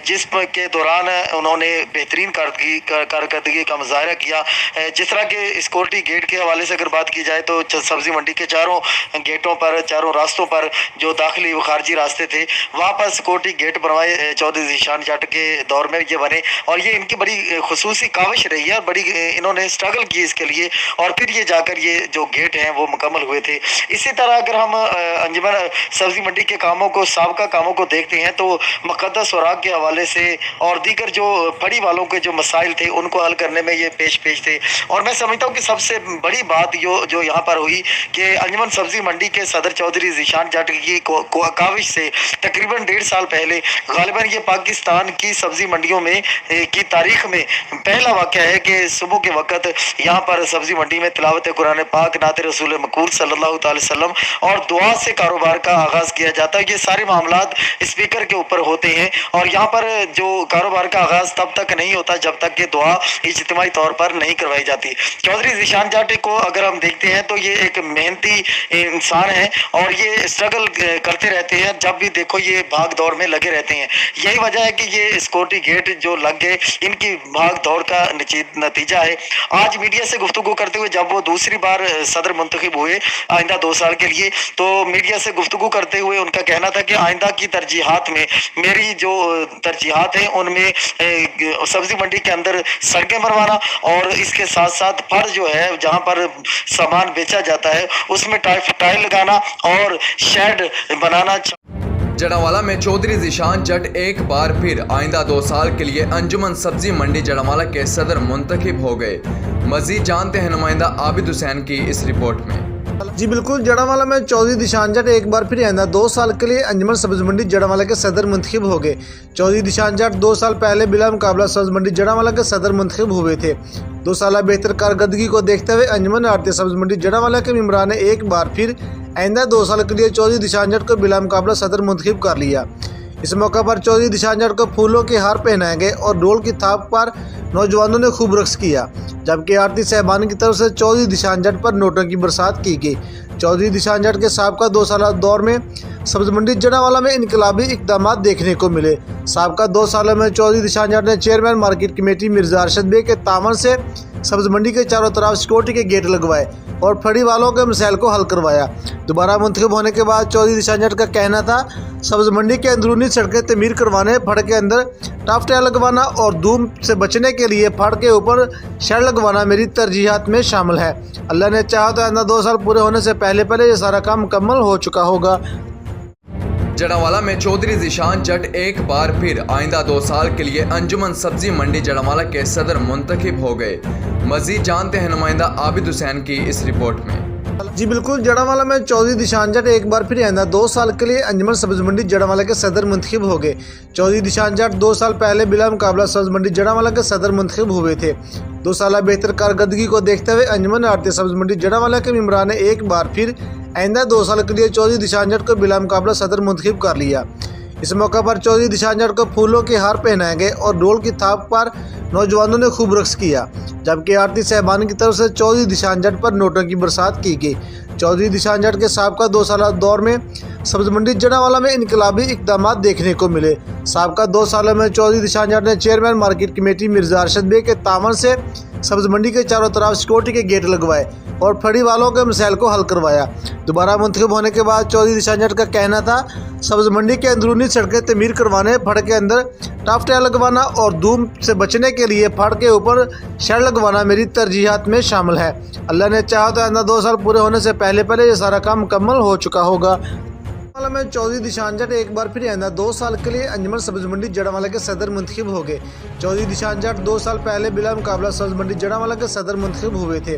जिसके दौरान उन्होंने बेहतरीन कारकर्दगी का मुजाहरा किया। जिस तरह के सिक्योरिटी गेट के हवाले से अगर बात की जाए तो सब्जी मंडी के चारों गेटों पर, चारों रास्तों पर जो दाखिली व खारजी रास्ते थे वहाँ पर सिक्योरिटी गेट बनवाए चौधरी ज़ीशान जट के दौर में ये बने और ये इनकी बड़ी खुसूसी काविश रही है और बड़ी इन्होंने स्ट्रगल की इसके लिए और फिर ये जाकर ये जो गेट हैं वो मुकम्मल हुए थे। इसी तरह अगर हम अंजुमन सब्जी मंडी के कामों को, साबका कामों को देखते हैं तो मुक़द्दस सुराग के हवाले से और दीगर जो फड़ी वालों के जो मसाइल थे उनको हल करने में ये पेश थे। और मैं समझता हूँ कि सबसे बड़ी बात जो यहाँ पर हुई कि अंजुमन सब्जी मंडी के सदर चौधरी ज़ीशान जट की काविश से तकरीबन 1.5 साल पहले गालिबन ये पाकिस्तान की सब्जी मंडियों में की तारीख में पहला वाक़या है कि सुबह के वक्त यहाँ पर सब्जी मंडी में तिलावत कुरान पाक, नात रसूल मकबूल सल्लल्लाहु अलैहि वसल्लम और दुआ से कारोबार का आगाज़ किया जाता है। ये सारे मामलात स्पीकर के ऊपर होते हैं और यहाँ पर जो कारोबार का आगाज़ तब तक नहीं होता जब तक कि दुआ इज्तिमाई तौर पर नहीं करवाई जाती। चौधरी ज़ीशान जट को अगर हम देखते हैं तो ये एक मेहनती इंसान है और ये स्ट्रगल करते रहते हैं, जब भी देखो ये भाग दौड़ में लगे रहते हैं। यही वजह है कि ये सिक्योरिटी गेट जो लग गए इनकी भाग दौड़ का नतीजा है। आज मीडिया से गुफ्तगू करते हुए जब वो दूसरी बार सदर मुंतखब हुए आइंदा 2 साल के लिए, तो मीडिया से गुफ्तगू करते हुए उनका कहना था कि आइंदा की तरजीहात में मेरी जो तरजीहात हैं उनमें सब्जी मंडी के अंदर सड़कें बनवाना और इसके साथ साथ फर्श जो है जहां पर सामान बेचा जाता है उसमें टाइल लगाना और शेड बनाना। जड़ावाला में चौधरी ज़ीशान जट एक बार फिर आइंदा 2 साल के लिए अंजुमन सब्जी मंडी जड़ावाला के सदर मुंतखब हो गए। मजीद जानते हैं नुमाइंदा आबिद हुसैन की इस रिपोर्ट में। जी बिल्कुल, जड़ावाला में चौधरी ज़ीशान जट एक बार फिर आइंदा 2 साल के लिए अंजुमन सब्ज़ मंडी जड़ावाला के सदर मुंतखब हो गए। चौधरी ज़ीशान जट 2 साल पहले बिला मुकाबला सब्ज़ मंडी जड़ावाला के सदर मुंतखब हुए थे। 2 साल बेहतर कारकर्दगी को देखते हुए अंजुमन आड़तिया सब्ज़ मंडी जड़ावाला के मेंबरान ने एक बार फिर आइंदा 2 साल के लिए चौधरी ज़ीशान जट को बिला मुकाबला सदर मुंतखब कर लिया। इस मौका पर चौधरी ज़ीशान जट को फूलों के हार पहनाए गए और ढोल की थाप पर नौजवानों ने खूब रक्स किया, जबकि आरती साहबान की तरफ से चौधरी ज़ीशान जट पर नोटों की बरसात की गई। चौधरी ज़ीशान जट के साबका 2 साल दौर में सब्ज़ मंडी जड़ावाला में इनकलाबी इक़दामात देखने को मिले। साबका 2 सालों में चौधरी ज़ीशान जट ने chairman market committee Mirza Arshad Baig के तावन से सब्ज़ मंडी के चारों तरफ सिक्योरिटी के गेट लगवाए और फड़ी वालों के मसाइल को हल करवाया। दोबारा मुंतखब होने के बाद चौधरी ज़ीशान जट का कहना था सब्ज़ मंडी के अंदरूनी सड़कें तमीर करवाने, फड़ के अंदर टफ टाइल लगवाना और धूम से बचने के लिए फड़ के ऊपर शेड लगवाना मेरी तरजीहात में शामिल है। अल्लाह ने चाहा तो आइंदा 2 साल पूरे होने से पहले ये सारा काम मुकम्मल हो चुका होगा। जड़ावाला में चौधरी ज़ीशान जट एक बार फिर आइंदा 2 साल के लिए अंजुमन सब्जी मंडी जड़ावाला के सदर मुंतखब हो गए। मजीद जानते हैं नुमाइंदा आबिद हुसैन की इस रिपोर्ट में। जी बिल्कुल, जड़ावाला में चौधरी दिशान जट एक बार फिर आइंदा 2 साल के लिए अंजुमन सब्जी मंडी जड़ावाला के सदर मुंतखब हो गए। चौधरी दिशान जट 2 साल पहले बिला मुकाबला सब्जी मंडी जड़ावाला के सदर मुंतखब हुए थे। 2 साल बेहतर कारकर्दगी को देखते हुए अंजुमन आरती सब्जी मंडी जड़ावाला के मेम्बरान ने एक बार फिर आइंदा 2 साल के लिए चौधरी दिशान जट को बिला मुकाबला सदर मुंतखब कर लिया। इस मौका पर चौधरी दिशान जट को फूलों के हार पहनाए गए और ढोल की थाप पर नौजवानों ने खूब रक्स किया, जबकि आरती साहबान की तरफ से चौधरी दिशान जट पर नोटों की बरसात की गई। चौधरी दिशान जट के साबका 2 साल दौर में सब्जी मंडी जड़ावाला में इनकलाबी इकदाम देखने को मिले। साबका 2 सालों में चौधरी दिशान जट ने chairman market committee Mirza Arshad Baig के तावन से सब्जी मंडी के चारों तरफ सिक्योरिटी के गेट लगवाए और फड़ी वालों के मसाइल को हल करवाया। दोबारा मुंतखब होने के बाद चौधरी दिशान जट का कहना था, सब्जी मंडी के अंदरूनी सड़कें तमीर करवाने, फड़ के अंदर टॉप टायर लगवाना और धूम से बचने के लिए फड़ के ऊपर शेड लगवाना मेरी तरजीहात में शामिल है। अल्लाह ने चाहा तो आइंदा 2 साल पूरे होने से पहले ये सारा काम मुकम्मल हो चुका होगा। जड़ावाला में चौधरी दिशान जट एक बार फिर आइंदा 2 साल के लिए अंजुमन सब्जी मंडी जड़ावाला के सदर मुंतखब हो गए। चौधरी दिशान जट 2 साल पहले बिला मुकाबला सब्जी मंडी जड़ावाला के सदर मुंतखब हुए थे।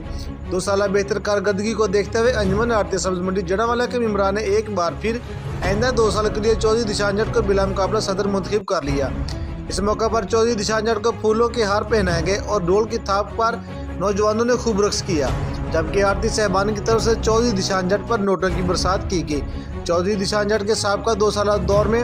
2 साल बेहतर कारकर्दगी को देखते हुए अंजुमन आरती सब्जी मंडी जड़ावाला के मेम्बरान ने एक बार फिर आइंदा 2 साल के लिए चौधरी दिशान जट को बिला मुकाबला सदर मुंतखब कर लिया। इस मौका पर चौधरी दिशान जट को फूलों के हार पहनाए गए और ढोल की थाप पर नौजवानों ने खूब रक्स किया, जबकि आरती साहबान की तरफ से चौधरी दिशान जट पर नोटों की बरसात की गई। चौधरी दिशान जट के साबका 2 साल दौर में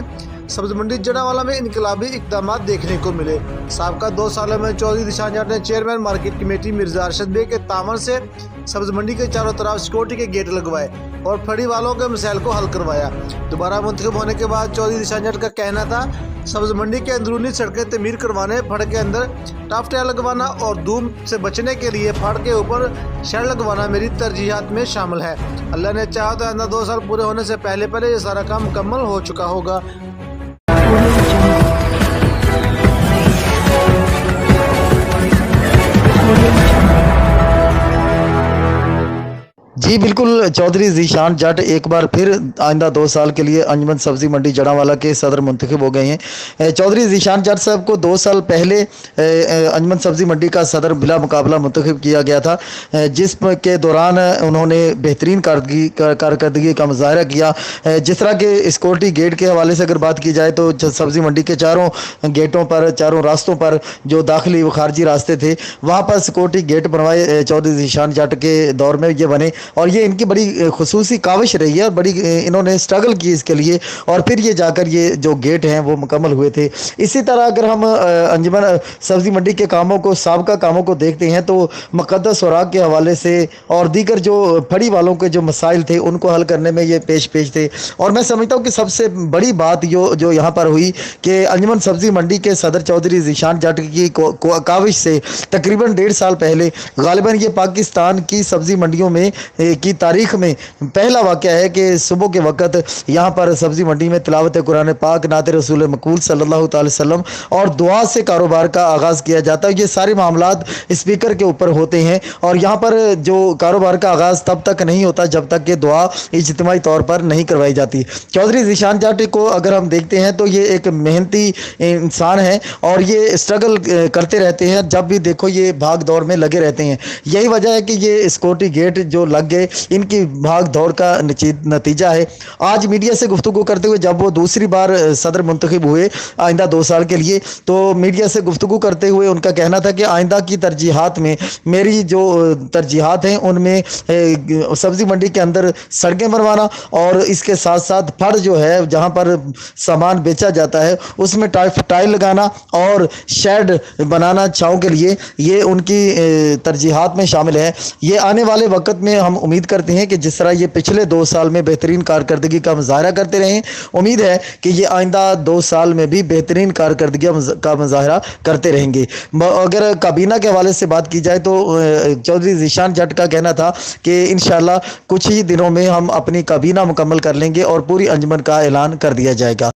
सब्जी मंडी जड़ावाला में इनकलाबी इकदाम देखने को मिले। साबका 2 सालों में चौधरी दिशान जट ने chairman market committee Mirza Arshad Baig के तावन से सब्जी मंडी के चारों तरफ सिक्योरिटी के गेट लगवाए और फड़ी वालों के मसाइल को हल करवाया। दोबारा मुंतखब होने के बाद चौधरी दिशान जट का कहना था, सब्जी मंडी के अंदरूनी सड़कें तमीर करवाने, फड़ के अंदर टॉप टायर लगवाना और धूम से बचने के लिए फड़ के ऊपर शेड लगवाना मेरी तरजीहात में शामिल है। अल्लाह ने चाहा तो आइंदा 2 साल पूरे होने से पहले ये सारा काम मुकम्मल हो चुका होगा। जी बिल्कुल, चौधरी ज़ीशान जट एक बार फिर आइंदा 2 साल के लिए अंजुमन सब्जी मंडी जड़ावाला के सदर मुंतखब हो गए हैं। चौधरी ज़ीशान जट साहब को 2 साल पहले अंजुमन सब्जी मंडी का सदर बिला मुकाबला मुंतखब किया गया था, जिसके दौरान उन्होंने बेहतरीन कारकर्दगी का मुजाहरा किया। जिस तरह के सिक्योरिटी गेट के हवाले से अगर बात की जाए तो सब्जी मंडी के चारों गेटों पर, चारों रास्तों पर जो दाखिली व खारजी रास्ते थे, वहाँ पर सिक्योरिटी गेट बनवाए चौधरी ज़ीशान जट के दौर में ये बने और ये इनकी बड़ी खुसूसी काविश रही है और बड़ी इन्होंने स्ट्रगल की इसके लिए, और फिर ये जाकर ये जो गेट हैं वो मुकम्मल हुए थे। इसी तरह अगर हम अंजुमन सब्जी मंडी के कामों को, साबका कामों को देखते हैं तो मुक़द्दस सुराग के हवाले से और दीगर जो फड़ी वालों के जो मसाइल थे उनको हल करने में ये पेश थे। और मैं समझता हूँ कि सबसे बड़ी बात जो यहाँ पर हुई कि अंजुमन सब्जी मंडी के सदर चौधरी ज़ीशान जट की काविश से तकरीबन 1.5 साल पहले गालिबन ये पाकिस्तान की सब्जी मंडियों में की तारीख में पहला वाक़या है कि सुबह के वक्त यहाँ पर सब्जी मंडी में तिलावत कुरान पाक, नात रसूल मकबूल सल्लल्लाहु अलैहि वसल्लम और दुआ से कारोबार का आगाज़ किया जाता है। ये सारे मामलात स्पीकर के ऊपर होते हैं और यहाँ पर जो कारोबार का आगाज़ तब तक नहीं होता जब तक कि दुआ इज्तिमाई तौर पर नहीं करवाई जाती। चौधरी ज़ीशान जट को अगर हम देखते हैं तो ये एक मेहनती इंसान है और ये स्ट्रगल करते रहते हैं, जब भी देखो ये भाग दौड़ में लगे रहते हैं। यही वजह है कि ये सिक्योरिटी गेट जो लग गए इनकी भाग दौड़ का नतीजा है। आज मीडिया से गुफ्तगू करते हुए जब वो दूसरी बार सदर मुंतखब हुए आइंदा 2 साल के लिए, तो मीडिया से गुफ्तगू करते हुए उनका कहना था कि आइंदा की तरजीहात में मेरी जो तरजीहात हैं उनमें सब्जी मंडी के अंदर सड़कें बनवाना और इसके साथ साथ फड़ जो है जहां पर सामान बेचा जाता है उसमें टाइल लगाना और शेड बनाना छाँव के लिए, ये उनकी तरजीहात में शामिल है। ये आने वाले वक्त में हम उम्मीद करते हैं कि जिस तरह ये पिछले 2 साल में बेहतरीन कारकर्दगी का मुजाहरा करते रहे, उम्मीद है कि ये आइंदा 2 साल में भी बेहतरीन कारकर्दगी का मुजाहरा करते रहेंगे। अगर काबीना के हवाले से बात की जाए तो चौधरी ज़ीशान जट का कहना था कि इंशाअल्लाह कुछ ही दिनों में हम अपनी काबीना मुकम्मल कर लेंगे और पूरी अंजुमन का ऐलान कर दिया जाएगा।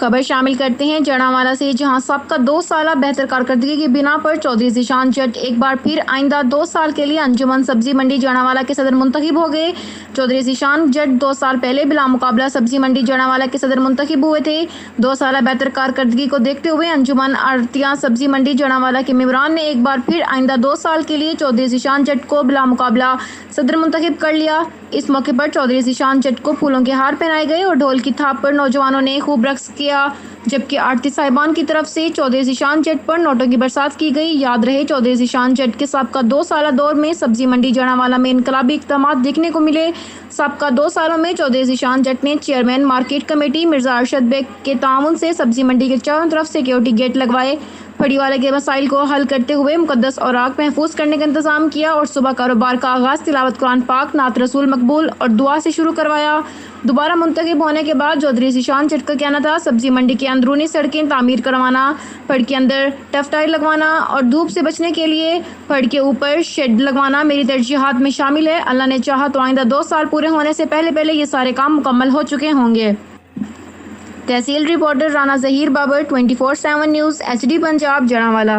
खबर शामिल करते हैं जड़ावाला से, जहां सबका 2 साल बेहतर कारकर्दगी की बिना पर चौधरी ज़ीशान जट एक बार फिर आइंदा 2 साल के लिए अंजुमन सब्जी मंडी जड़ावाला के सदर मुंतखब हो गए। चौधरी ज़ीशान जट 2 साल पहले बिला मुकाबला सब्जी मंडी जड़ावाला के सदर मुंतखब हुए थे। 2 साल बेहतर कारकर्दगी को देखते हुए अंजुमन आड़तिया सब्जी मंडी जड़ावाला के मेंबरान ने एक बार फिर आइंदा 2 साल के लिए चौधरी ज़ीशान जट को बिला मुकाबला सदर मुंतखब कर लिया। इस मौके पर चौधरी ज़ीशान जट को फूलों के हार पहनाए गए और ढोल की थाप पर नौजवानों ने खूब रक्स किया, जबकि आरती साहिबान की तरफ से चौधरी ज़ीशान जट पर नोटों की बरसात की गई। याद रहे चौधरी ज़ीशान जट के सबका 2 साल दौर में सब्जी मंडी जड़ावाला में इनकलाबी इक़दामात देखने को मिले। सबका 2 सालों में चौधरी ज़ीशान जट ने chairman market committee Mirza Arshad Baig के ताउन से सब्जी मंडी के चारों तरफ सिक्योरिटी गेट लगवाए, फड़ी वाले के मसाइल को हल करते हुए मुकद्दस औराक महफूज करने का इंतजाम किया और सुबह कारोबार का आगाज़ तिलावत कुरान पाक, नात रसूल मकबूल और दुआ से शुरू करवाया। दोबारा मुंतखब होने के बाद चौधरी ज़ीशान जट का कहना था सब्जी मंडी के अंदरूनी सड़कें तामीर करवाना, फड़ के अंदर टफ टाइल लगवाना और धूप से बचने के लिए फड़ के ऊपर शेड लगवाना मेरी तरजीहात में शामिल है। अल्लाह ने चाहा तो आइंदा 2 साल पूरे होने से पहले ये सारे काम मुकम्मल हो चुके होंगे। तहसील reporter Rana Zaheer Babar, 24/7 news, HD Punjab, Jaranwala.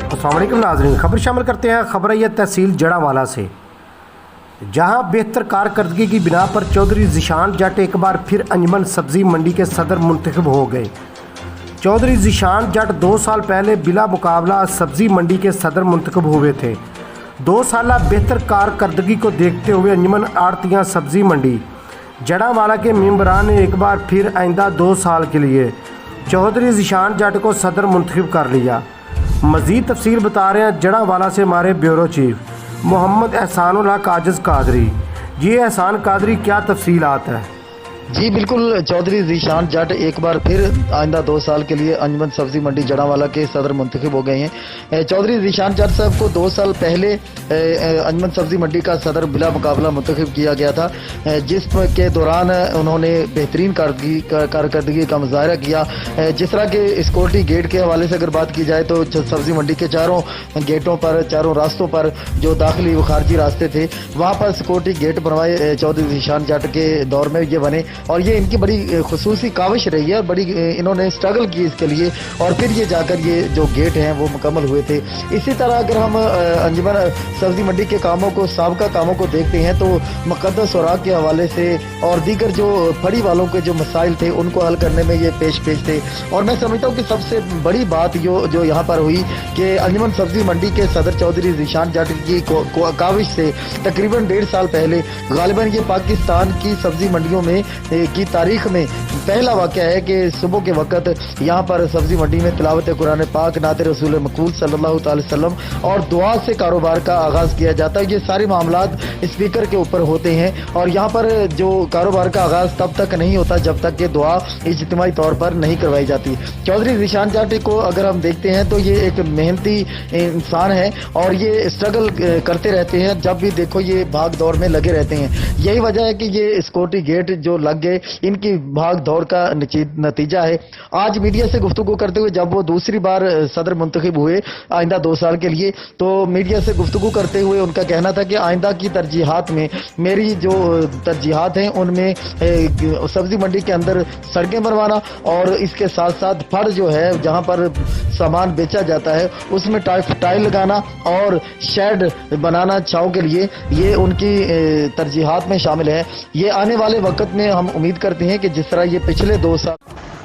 अस्सलाम वालेकुम नाज़रीन, खबर शामिल करते हैं। खबर है तहसील जड़ावाला से, जहां बेहतर कारकर्दगी की बिना पर चौधरी ज़ीशान जट एक बार फिर अंजुमन सब्ज़ी मंडी के सदर मुंतखब हो गए। चौधरी ज़ीशान जट 2 साल पहले बिला मुकाबला सब्ज़ी मंडी के सदर मुंतखब हुए थे। 2 साल बेहतर कारकर्दगी को देखते हुए अंजुमन आड़तिया सब्ज़ी मंडी जड़ावाला के मेंबरान ने एक बार फिर आइंदा 2 साल के लिए चौधरी ज़ीशान जट को सदर मुंतखब कर लिया। मज़ीद तफसील बता रहे हैं जड़ावाला से हमारे ब्यूरो चीफ मोहम्मद एहसानुल हक आजिज़ कादरी। ये एहसान कादरी, क्या तफसीलात है? जी बिल्कुल, चौधरी ज़ीशान जट एक बार फिर आइंदा 2 साल के लिए अंजुमन सब्जी मंडी जड़ावाला के सदर मुंतखब हो गए हैं। चौधरी ज़ीशान जट साहब को 2 साल पहले अंजुमन सब्जी मंडी का सदर बिला मुकाबला मुंतखब किया गया था, जिस के दौरान उन्होंने बेहतरीन कारकर्दगी का मुजाहरा किया। जिस तरह के सिक्योरिटी गेट के हवाले से अगर बात की जाए तो सब्जी मंडी के चारों गेटों पर, चारों रास्तों पर जो दाखिली व खारजी रास्ते थे वहाँ पर सिक्योरिटी गेट बनवाए चौधरी ज़ीशान जट के दौर में ये बने और ये इनकी बड़ी खुसूसी काविश रही है और बड़ी इन्होंने स्ट्रगल की इसके लिए और फिर ये जाकर ये जो गेट हैं वो मुकम्मल हुए थे। इसी तरह अगर हम अंजुमन सब्जी मंडी के कामों को, साबका कामों को देखते हैं तो मुकद्दस औराक के हवाले से और दीगर जो फड़ी वालों के जो मसाइल थे उनको हल करने में ये पेश थे। और मैं समझता हूँ कि सबसे बड़ी बात जो यहाँ पर हुई कि अंजुमन सब्जी मंडी के सदर चौधरी ज़ीशान जट की काविश से तकरीबन 1.5 साल पहले गालिबन ये पाकिस्तान की सब्जी मंडियों में की तारीख में पहला वाक़या है कि सुबह के वक्त यहाँ पर सब्जी मंडी में तिलावत कुरान पाक, नात रसूल मकबूल सल्लल्लाहु अलैहि वसल्लम और दुआ से कारोबार का आगाज़ किया जाता है। ये सारे मामलात स्पीकर के ऊपर होते हैं और यहाँ पर जो कारोबार का आगाज़ तब तक नहीं होता जब तक कि दुआ इज्तिमाई तौर पर नहीं करवाई जाती। चौधरी ज़ीशान जट को अगर हम देखते हैं तो ये एक मेहनती इंसान है और ये स्ट्रगल करते रहते हैं, जब भी देखो ये भाग दौड़ में लगे रहते हैं। यही वजह है कि ये सिक्योरिटी गेट जो लग गए इनकी भाग दौड़ का नतीजा है। आज मीडिया से गुफ्तगू करते हुए जब वो दूसरी बार सदर मुंतखब हुए आइंदा 2 साल के लिए, तो मीडिया से गुफ्तगू करते हुए उनका कहना था कि आइंदा की तरजीहात में मेरी जो तरजीहात हैं उनमें सब्जी मंडी के अंदर सड़कें बनवाना और इसके साथ साथ फड़ जो है जहां पर सामान बेचा जाता है उसमें टाइल लगाना और शेड बनाना छाँव के लिए, ये उनकी तरजीहात में शामिल है। ये आने वाले वक्त में हम उम्मीद करते हैं कि जिस तरह ये पिछले 2 साल।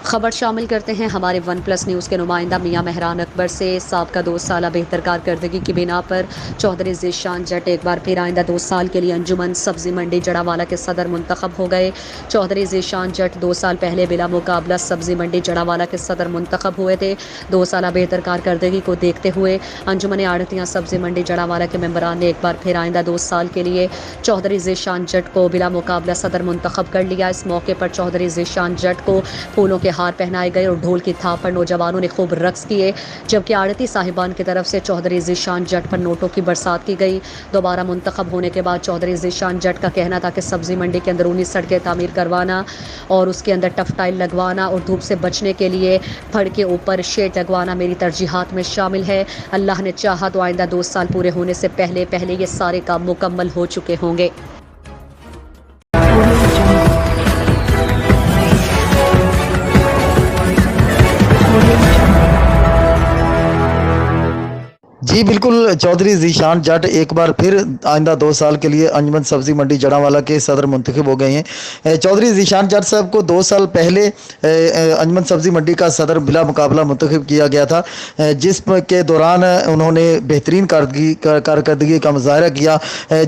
खबर शामिल करते हैं हमारे 1+ न्यूज़ के नुमाइंदा मियां मेहरान अकबर से। साबका 2 साल बेहतर कारकर्दगी की बिना पर चौधरी ज़ीशान जट एक बार फिर आइंदा 2 साल के लिए अंजुमन सब्जी मंडी जड़ावाला के सदर मुंतखब हो गए। चौधरी ज़ीशान जट 2 साल पहले बिला मुकाबला सब्जी मंडी जड़ावाला के सदर मुंतखब हुए थे। 2 साल बेहतर कारकर्दगी को देखते हुए अंजुमन आड़तिया सब्जी मंडी जड़ावाला के मेंबरान ने एक बार फिर आइंदा 2 साल के लिए चौधरी ज़ीशान जट को बिला मुकाबला सदर मुंतखब कर लिया। इस मौके पर चौधरी ज़ीशान जट को फूलों के ہار پہنائے گئے اور ڈھول کی تھاپ پر نوجوانوں نے خوب رقص کیے، جبکہ آڑتی صاحبان کی طرف سے چودھری ذیشان جٹ پر نوٹوں کی برسات کی گئی۔ دوبارہ منتخب ہونے کے بعد چودھری ذیشان جٹ کا کہنا تھا کہ سبزی منڈی کے اندرونی سڑکیں تعمیر کروانا اور اس کے اندر ٹف ٹائل لگوانا اور دھوپ سے بچنے کے لیے پھڑ کے اوپر شیڈ لگوانا میری ترجیحات میں شامل ہے۔ اللہ نے چاہا تو آئندہ 2 سال پورے ہونے سے پہلے یہ سارے کام مکمل ہو چکے ہوں گے۔ جی بالکل، چودھری ذیشان جٹ ایک بار پھر آئندہ 2 سال کے لیے انجمن سبزی منڈی جڑاوالا کے صدر منتخب ہو گئے ہیں۔ چودھری ذیشان جٹ صاحب کو 2 سال پہلے انجمن سبزی منڈی کا صدر بلا مقابلہ منتخب کیا گیا تھا، جس کے دوران انہوں نے بہترین کارکردگی کا مظاہرہ کیا۔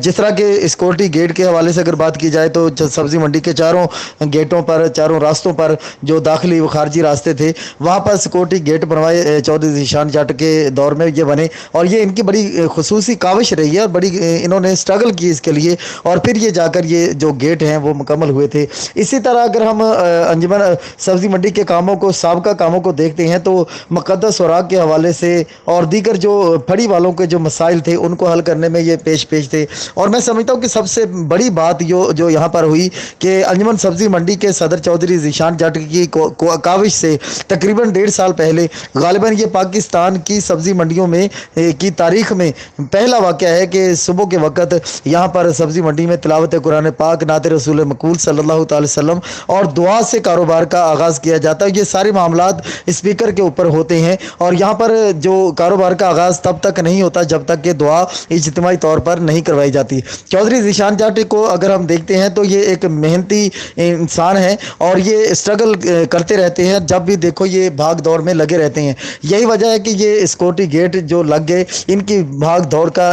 جس طرح کے سیکورٹی گیٹ کے حوالے سے اگر بات کی جائے تو سبزی منڈی کے چاروں گیٹوں پر، چاروں راستوں پر جو داخلی و خارجی راستے تھے وہاں پر سیکورٹی گیٹ بنوائے چودھری ذیشان جٹ کے دور میں یہ بنے، اور یہ ان کی بڑی خصوصی کاوش رہی ہے اور بڑی انہوں نے سٹرگل کی اس کے لیے، اور پھر یہ جا کر یہ جو گیٹ ہیں وہ مکمل ہوئے تھے۔ اسی طرح اگر ہم انجمن سبزی منڈی کے کاموں کو، سابقہ کاموں کو دیکھتے ہیں تو مقدس سوراخ کے حوالے سے اور دیگر جو پھڑی والوں کے جو مسائل تھے ان کو حل کرنے میں یہ پیش تھے، اور میں سمجھتا ہوں کہ سب سے بڑی بات جو یہاں پر ہوئی کہ انجمن سبزی منڈی کے صدر چودھری ذیشان جٹ کی کاوش سے تقریباً 1.5 سال پہلے غالباً یہ پاکستان کی سبزی منڈیوں میں کی تاریخ میں پہلا واقعہ ہے کہ صبح کے وقت یہاں پر سبزی منڈی میں تلاوت قرآن پاک، نعت رسول مقبول صلی اللہ تعالی وسلم اور دعا سے کاروبار کا آغاز کیا جاتا ہے۔ یہ سارے معاملات اسپیکر کے اوپر ہوتے ہیں، اور یہاں پر جو کاروبار کا آغاز تب تک نہیں ہوتا جب تک کہ دعا اجتماعی طور پر نہیں کروائی جاتی۔ چودھری ذیشان جٹ کو اگر ہم دیکھتے ہیں تو یہ ایک محنتی انسان ہے اور یہ سٹرگل کرتے رہتے ہیں، جب بھی دیکھو یہ بھاگ دوڑ میں لگے رہتے ہیں۔ یہی وجہ ہے کہ یہ سیکورٹی گیٹ جو لگ گئے ان کی بھاگ دوڑ کا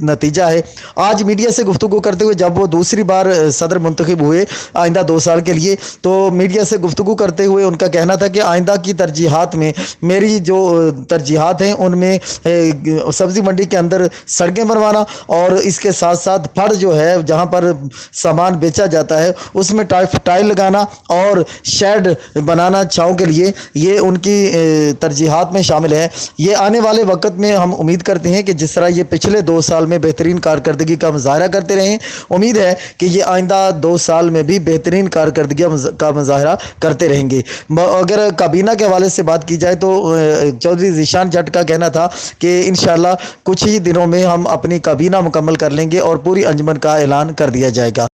نتیجہ ہے۔ آج میڈیا سے گفتگو کرتے ہوئے جب وہ دوسری بار صدر منتخب ہوئے آئندہ 2 سال کے لیے، تو میڈیا سے گفتگو کرتے ہوئے ان کا کہنا تھا کہ آئندہ کی ترجیحات میں میری جو ترجیحات ہیں ان میں سبزی منڈی کے اندر سڑکیں بنوانا اور اس کے ساتھ ساتھ پھڑ جو ہے جہاں پر سامان بیچا جاتا ہے اس میں ٹائل لگانا اور شیڈ بنانا چھاؤں کے لیے، یہ ان کی ترجیحات میں شامل ہے۔ یہ آنے والے وقت میں ہم امید کرتے ہیں کہ جس طرح یہ پچھلے 2 سال میں بہترین کارکردگی کا مظاہرہ کرتے رہے ہیں، امید ہے کہ یہ آئندہ 2 سال میں بھی بہترین کارکردگی کا مظاہرہ کرتے رہیں گے۔ اگر کابینہ کے حوالے سے بات کی جائے تو چودھری ذیشان جٹ کا کہنا تھا کہ انشاءاللہ کچھ ہی دنوں میں ہم اپنی کابینہ مکمل کر لیں گے اور پوری انجمن کا اعلان کر دیا جائے گا۔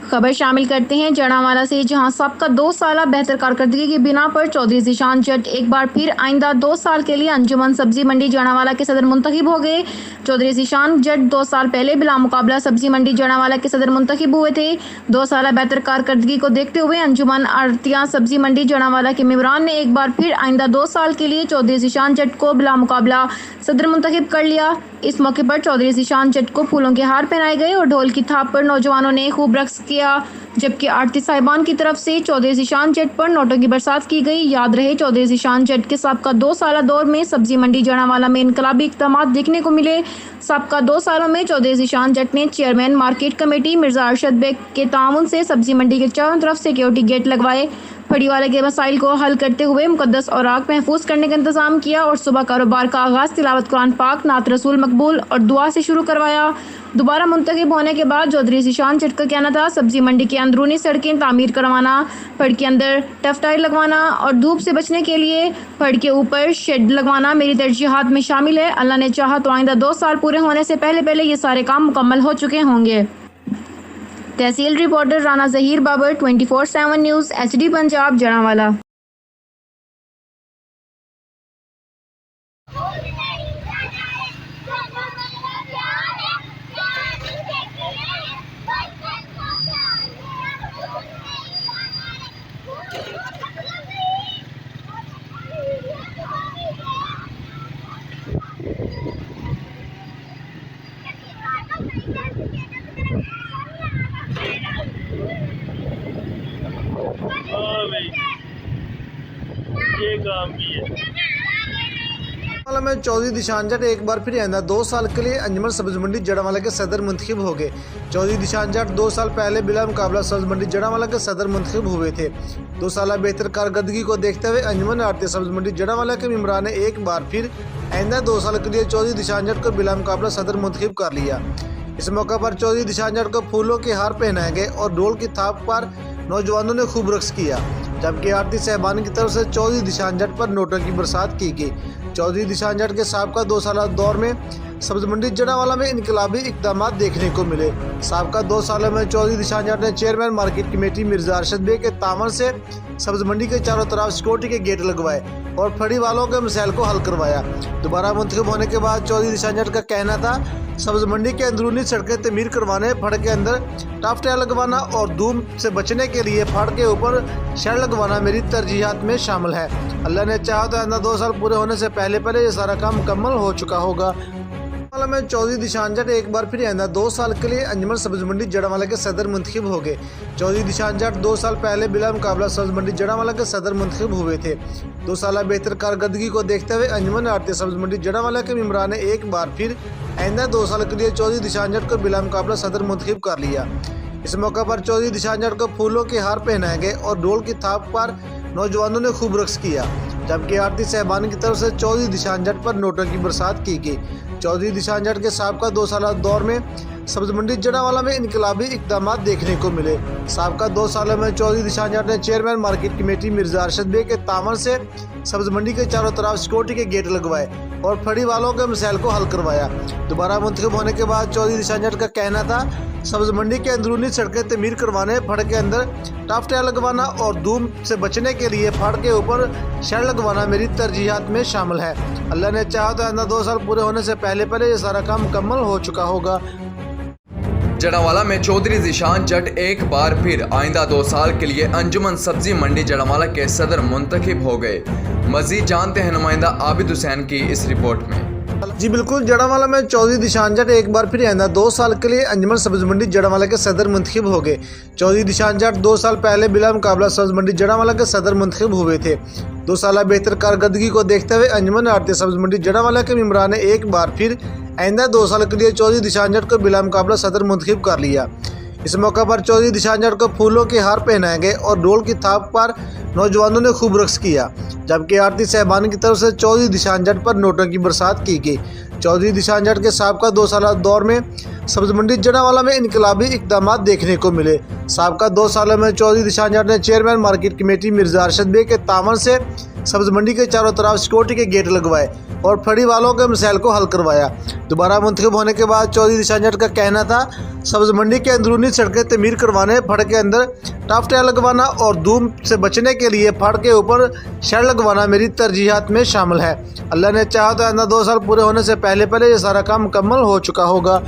خبر شامل کرتے ہیں جڑاوالا سے، جہاں سابقہ 2 سالہ بہتر کارکردگی کی بنا پر چودھری ذیشان جٹ ایک بار پھر آئندہ 2 سال کے لیے انجمن سبزی منڈی جڑاوالا کے صدر منتخب ہو گئے۔ چودھری ذیشان جٹ 2 سال پہلے بلا مقابلہ سبزی منڈی جڑاوالا کے صدر منتخب ہوئے تھے۔ 2 سالہ بہتر کارکردگی کو دیکھتے ہوئے انجمن آڑتیاں سبزی منڈی جڑاوالا کے ممبران نے ایک بار پھر آئندہ 2 سال کے لیے چودھری ذیشان جٹ کو بلا مقابلہ صدر منتخب کر لیا۔ اس موقع پر چودھری ذیشان جٹ کو پھولوں کے ہار پہنائے گئے اور ڈھول کی تھاپ پر نوجوانوں نے خوب رقص کیا، جبکہ آڑتی صاحبان کی طرف سے چودھری ذیشان جٹ پر نوٹوں کی برسات کی گئی۔ یاد رہے چودھری ذیشان جٹ کے سابقہ 2 سالہ دور میں سبزی منڈی جڑاوالا میں انقلابی اقدامات دیکھنے کو ملے۔ سابقہ 2 سالوں میں چودھری ذیشان جٹ نے chairman market committee Mirza Arshad Baig کے تعاون سے سبزی منڈی کے چاروں طرف سیکیورٹی گیٹ لگوائے، پھڑی والے کے مسائل کو حل کرتے ہوئے مقدس اوراق محفوظ کرنے کا انتظام کیا اور صبح کاروبار کا آغاز تلاوت قرآن پاک، نعت رسول مقبول اور دعا سے شروع کروایا۔ دوبارہ منتخب ہونے کے بعد چودھری ذیشان جٹ کا کہنا تھا سبزی منڈی کے اندرونی سڑکیں تعمیر کروانا، پھڑ کے اندر ٹف ٹائل لگوانا اور دھوپ سے بچنے کے لیے پھڑ کے اوپر شیڈ لگوانا میری ترجیحات میں شامل ہے۔ اللہ نے چاہا تو آئندہ 2 سال پورے ہونے سے پہلے یہ سارے کام مکمل ہو چکے ہوں گے۔ تحصیل reporter Rana Zaheer Babar, 24/7 news, HD Punjab, Jaranwala. ये काम भी है। जड़ावाला में चौधरी दिशान जट एक बार फिर आइंदा 2 साल के लिए अंजुमन सब्जी मंडी जड़ावाला के सदर मुंतखब हो गए। चौधरी दिशान जट 2 साल पहले बिला मुकाबला सब्जी मंडी जड़ावाला के सदर मुंतखब हुए थे। 2 साल बेहतर कारकर्दगी को देखते हुए अंजुमन आरती सब्जी मंडी जड़ावाला के मेम्बरान ने एक बार फिर आइंदा 2 साल के लिए चौधरी दिशान जट को बिला मुकाबला सदर मुंतखब कर लिया। इस मौके पर चौधरी दिशान जट को फूलों के हार पहनाए गए और ढोल की थाप पर नौजवानों ने खूब रक्स किया, जबकि आरती साहबान की तरफ से चौधरी दिशान जट पर नोटों की बरसात की गई। चौधरी दिशान जट के साबका 2 साल दौर में सब्जी मंडी जड़ावाला में इनकलाबी इकदाम देखने को मिले। साबका 2 सालों में चौधरी दिशान जट ने chairman market committee Mirza Arshad Baig के तामन से सब्जी मंडी के चारों तरफ सिक्योरिटी के गेट लगवाए और फड़ी वालों के मसाइल को हल करवाया। दोबारा मुंतखब होने के बाद चौधरी दिशान जट का कहना था सब्जी मंडी के अंदरूनी सड़कें तमीर करवाने, फड़ के अंदर टफ टायर लगवाना और धूम से बचने के लिए फड़ के ऊपर शेड लगवाना मेरी तरजीहात में शामिल है। अल्लाह ने चाहा तो आइंदा 2 साल पूरे होने से पहले ये सारा काम मुकम्मल हो चुका होगा। जड़ावाला में चौधरी दिशान जट एक बार फिर आइंदा 2 साल के लिए अंजुमन सब्जी मंडी जड़ावाला के सदर मुंतखब हो गए। चौधरी दिशान जट 2 साल पहले बिला मुकाबला सब्जी मंडी जड़ावाला के सदर मुंतखब हुए थे। 2 साल बेहतर कारकर्दगी को देखते हुए अंजुमन आरती सब्जी मंडी जड़ावाला के मेम्बरान ने एक बार फिर आइंदा 2 साल के लिए चौधरी दिशान जट को बिला मुकाबला सदर मुंतखब कर लिया। इस मौके पर चौधरी दिशान जट को फूलों के हार पहनाए गए और ढोल की थाप पर नौजवानों ने खूब रक्स किया, जबकि आरती साहबान की तरफ से चौधरी दिशान जट पर नोटों की बरसात की गई। चौधरी दिशान जट के साबका 2 साल दौर में सब्जी मंडी जड़ावाला में इनकलाबी इकदाम देखने को मिले। साबका 2 सालों में चौधरी दिशान जट ने chairman market committee Mirza Arshad Baig के तामन से सब्जी मंडी के चारों तरफ सिक्योरिटी के गेट लगवाए और फड़ी वालों के मसाइल को हल करवाया। दोबारा मुंतखब होने के बाद चौधरी दिशान जट का कहना था सब्जी मंडी के अंदरूनी सड़कें तमीर करवाने, फड़ के अंदर टफ टायर लगवाना और धूम से बचने के लिए फड़ के ऊपर शेड लगवाना मेरी तरजीहात में शामिल है। अल्लाह ने चाहा तो आइंदा 2 साल पूरे होने से पहले ये सारा काम मुकम्मल हो चुका होगा। जड़ावाला में चौधरी दिशान जट एक बार फिर आइंदा 2 साल के लिए अंजुमन सब्जी मंडी जड़ावाला के सदर मुंतखब हो गए। मजीद जानते हैं नुमाइंदा आबिद हुसैन की इस रिपोर्ट में। जी बिल्कुल, जड़ावाला में चौधरी दिशान जट एक बार फिर आइंदा 2 साल के लिए अंजुमन सब्जी मंडी जड़ावाला के सदर मुंतखब हो गए। चौधरी दिशान जट 2 साल पहले बिला मुकाबला सब्जी मंडी जड़ावाला के सदर मुंतखब हुए थे। 2 साल बेहतर कारकर्दगी को देखते हुए अंजुमन आरती सब्जी मंडी जड़ावाला के मेम्बरान ने एक बार फिर आइंदा 2 साल के लिए चौधरी दिशान जट को बिला मुकाबला सदर मुंतखब कर लिया। इस मौके पर चौधरी दिशान जट को फूलों के हार पहनाए गए और ढोल की थाप पर नौजवानों ने खूब रक्स किया, जबकि आरती साहबान की तरफ से चौधरी दिशान जट पर नोटों की बरसात की गई। चौधरी दिशान जट के साबका 2 साल दौर में सब्जी मंडी जड़ावाला में इनकलाबी इकदाम देखने को मिले। साबका 2 सालों में चौधरी दिशान जट ने chairman market committee Mirza Arshad Baig के तामन से सब्जी मंडी के चारों तरफ सिक्योरिटी के गेट लगवाए और फड़ी वालों के मसाइल को हल करवाया। दोबारा मुंतखब होने के बाद चौधरी दिशान जट का कहना था सब्जी मंडी के अंदरूनी सड़कें तमीर करवाने, फड़ के अंदर टफ टायर लगवाना और धूम से बचने के लिए फड़ के ऊपर शेड लगवाना मेरी तरजीहात में शामिल है। अल्लाह ने चाहा तो आइंदा 2 साल पूरे होने से पहले ये सारा काम मुकम्मल हो चुका होगा।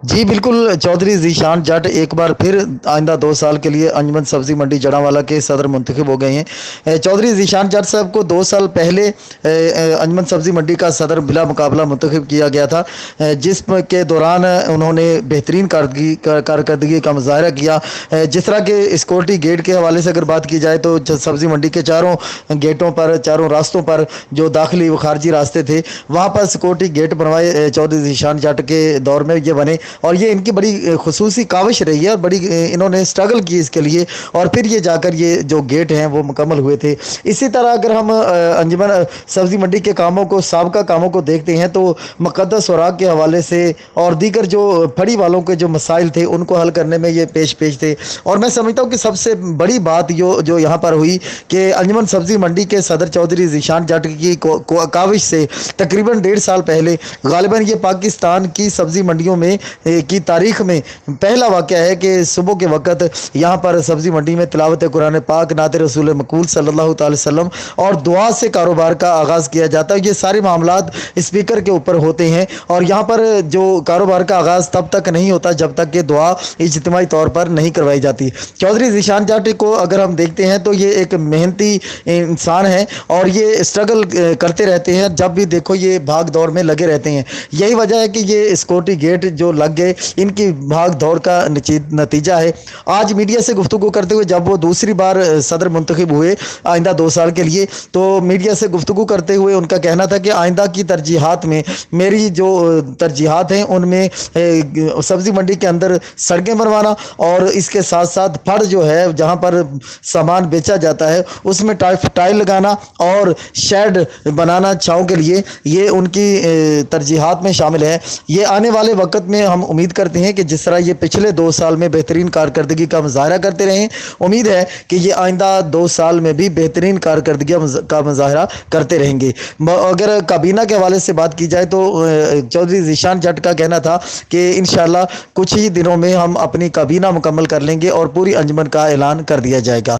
जी बिल्कुल, चौधरी ज़ीशान जट एक बार फिर आइंदा 2 साल के लिए अंजुमन सब्जी मंडी जड़ावाला के सदर मुंतखब हो गए हैं। चौधरी ज़ीशान जट साहब को 2 साल पहले अंजुमन सब्जी मंडी का सदर बिला मुकाबला मुंतखब किया गया था, जिस के दौरान उन्होंने बेहतरीन कारकर्दगी का मुजाहरा किया। जिस तरह के सिक्योरिटी गेट के हवाले से अगर बात की जाए तो सब्जी मंडी के चारों गेटों पर, चारों रास्तों पर जो दाखिली व खारजी रास्ते थे वहाँ पर सिक्योरिटी गेट बनवाए चौधरी ज़ीशान जट के दौर में ये बने और ये इनकी बड़ी खुसूसी काविश रही है और बड़ी इन्होंने स्ट्रगल की इसके लिए और फिर ये जाकर ये जो गेट हैं वो मुकम्मल हुए थे। इसी तरह अगर हम अंजुमन सब्जी मंडी के कामों को, साबका कामों को देखते हैं तो मुक़द्दस सुराग के हवाले से और दीगर जो फड़ी वालों के जो मसाइल थे उनको हल करने में ये पेश थे। और मैं समझता हूँ कि सबसे बड़ी बात जो यहाँ पर हुई कि अंजुमन सब्जी मंडी के सदर चौधरी ज़ीशान जट की काविश से तकरीबन 1.5 साल पहले गालिबन ये पाकिस्तान की सब्जी मंडियों में की तारीख में पहला वाक़या है कि सुबह के वक्त यहाँ पर सब्ज़ी मंडी में तिलावत कुरान पाक, नात रसूल मकबूल सल्लल्लाहु अलैहि वसल्लम और दुआ से कारोबार का आगाज़ किया जाता है। ये सारे मामलात स्पीकर के ऊपर होते हैं और यहाँ पर जो कारोबार का आगाज़ तब तक नहीं होता जब तक कि दुआ इज्तिमाई तौर पर नहीं करवाई जाती। चौधरी ज़ीशान जट को अगर हम देखते हैं तो ये एक मेहनती इंसान है और ये स्ट्रगल करते रहते हैं, जब भी देखो ये भाग दौड़ में लगे रहते हैं। यही वजह है कि ये सिक्योरिटी गेट जो लग गए इनकी भाग दौड़ का नतीजा है। आज मीडिया से गुफ्तगू करते हुए जब वो दूसरी बार सदर मुंतखब हुए आइंदा 2 साल के लिए, तो मीडिया से गुफ्तगू करते हुए उनका कहना था कि आइंदा की तरजीहात में मेरी जो तरजीहात हैं उनमें सब्ज़ी मंडी के अंदर सड़कें बनवाना और इसके साथ साथ फड़ जो है जहाँ पर सामान बेचा जाता है उसमें टाइल लगाना और शेड बनाना छाँव के लिए, ये उनकी तरजीहात में शामिल है। ये आने वाले वक्त में हम उम्मीद करते हैं कि जिस तरह ये पिछले 2 साल में बेहतरीन कारकर्दगी का मुजाहरा करते रहे, उम्मीद है कि ये आइंदा 2 साल में भी बेहतरीन कारकर्दगी का मुजाहरा करते रहेंगे। अगर काबीना के हवाले से बात की जाए तो चौधरी ज़ीशान जट का कहना था कि इंशाल्लाह कुछ ही दिनों में हम अपनी काबीना मुकम्मल कर लेंगे और पूरी अंजुमन का ऐलान कर दिया जाएगा।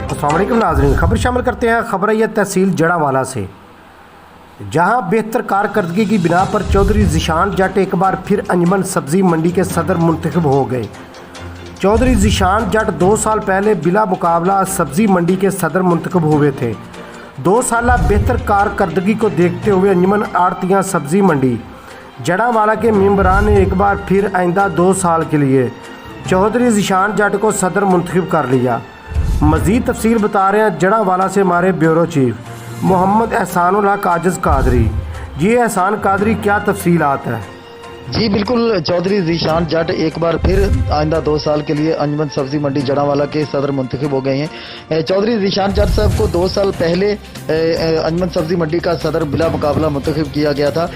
अस्सलाम वालेकुम नाज़रीन, खबर शामिल करते हैं। खबर है तहसील जड़ावाला से, जहां बेहतर कारकर्दगी की बिना पर चौधरी ज़ीशान जट एक बार फिर अंजुमन सब्ज़ी मंडी के सदर मुंतखब हो गए। चौधरी ज़ीशान जट 2 साल पहले बिला मुकाबला सब्ज़ी मंडी के सदर मुंतखब हुए थे। 2 साल बेहतर कारकर्दगी को देखते हुए अंजुमन आड़तियाँ सब्ज़ी मंडी जड़ावाला के मेंबरान ने एक बार फिर आइंदा 2 साल के लिए चौधरी ज़ीशान जट को सदर मुंतखब कर लिया। मज़ीद तफसील बता रहे हैं जड़ावाला से हमारे ब्यूरो चीफ मोहम्मद एहसानुल हक आजिज़ कादरी। जी एहसान कादरी, क्या तफसीलात है? जी बिल्कुल, चौधरी ज़ीशान जट एक बार फिर आइंदा 2 साल के लिए अंजुमन सब्ज़ी मंडी जड़ावाला के सदर मुंतखब हो गए हैं। चौधरी ज़ीशान जट साहब को 2 साल पहले अंजुमन सब्ज़ी मंडी का सदर बिला मुकाबला मुंतखब किया गया था,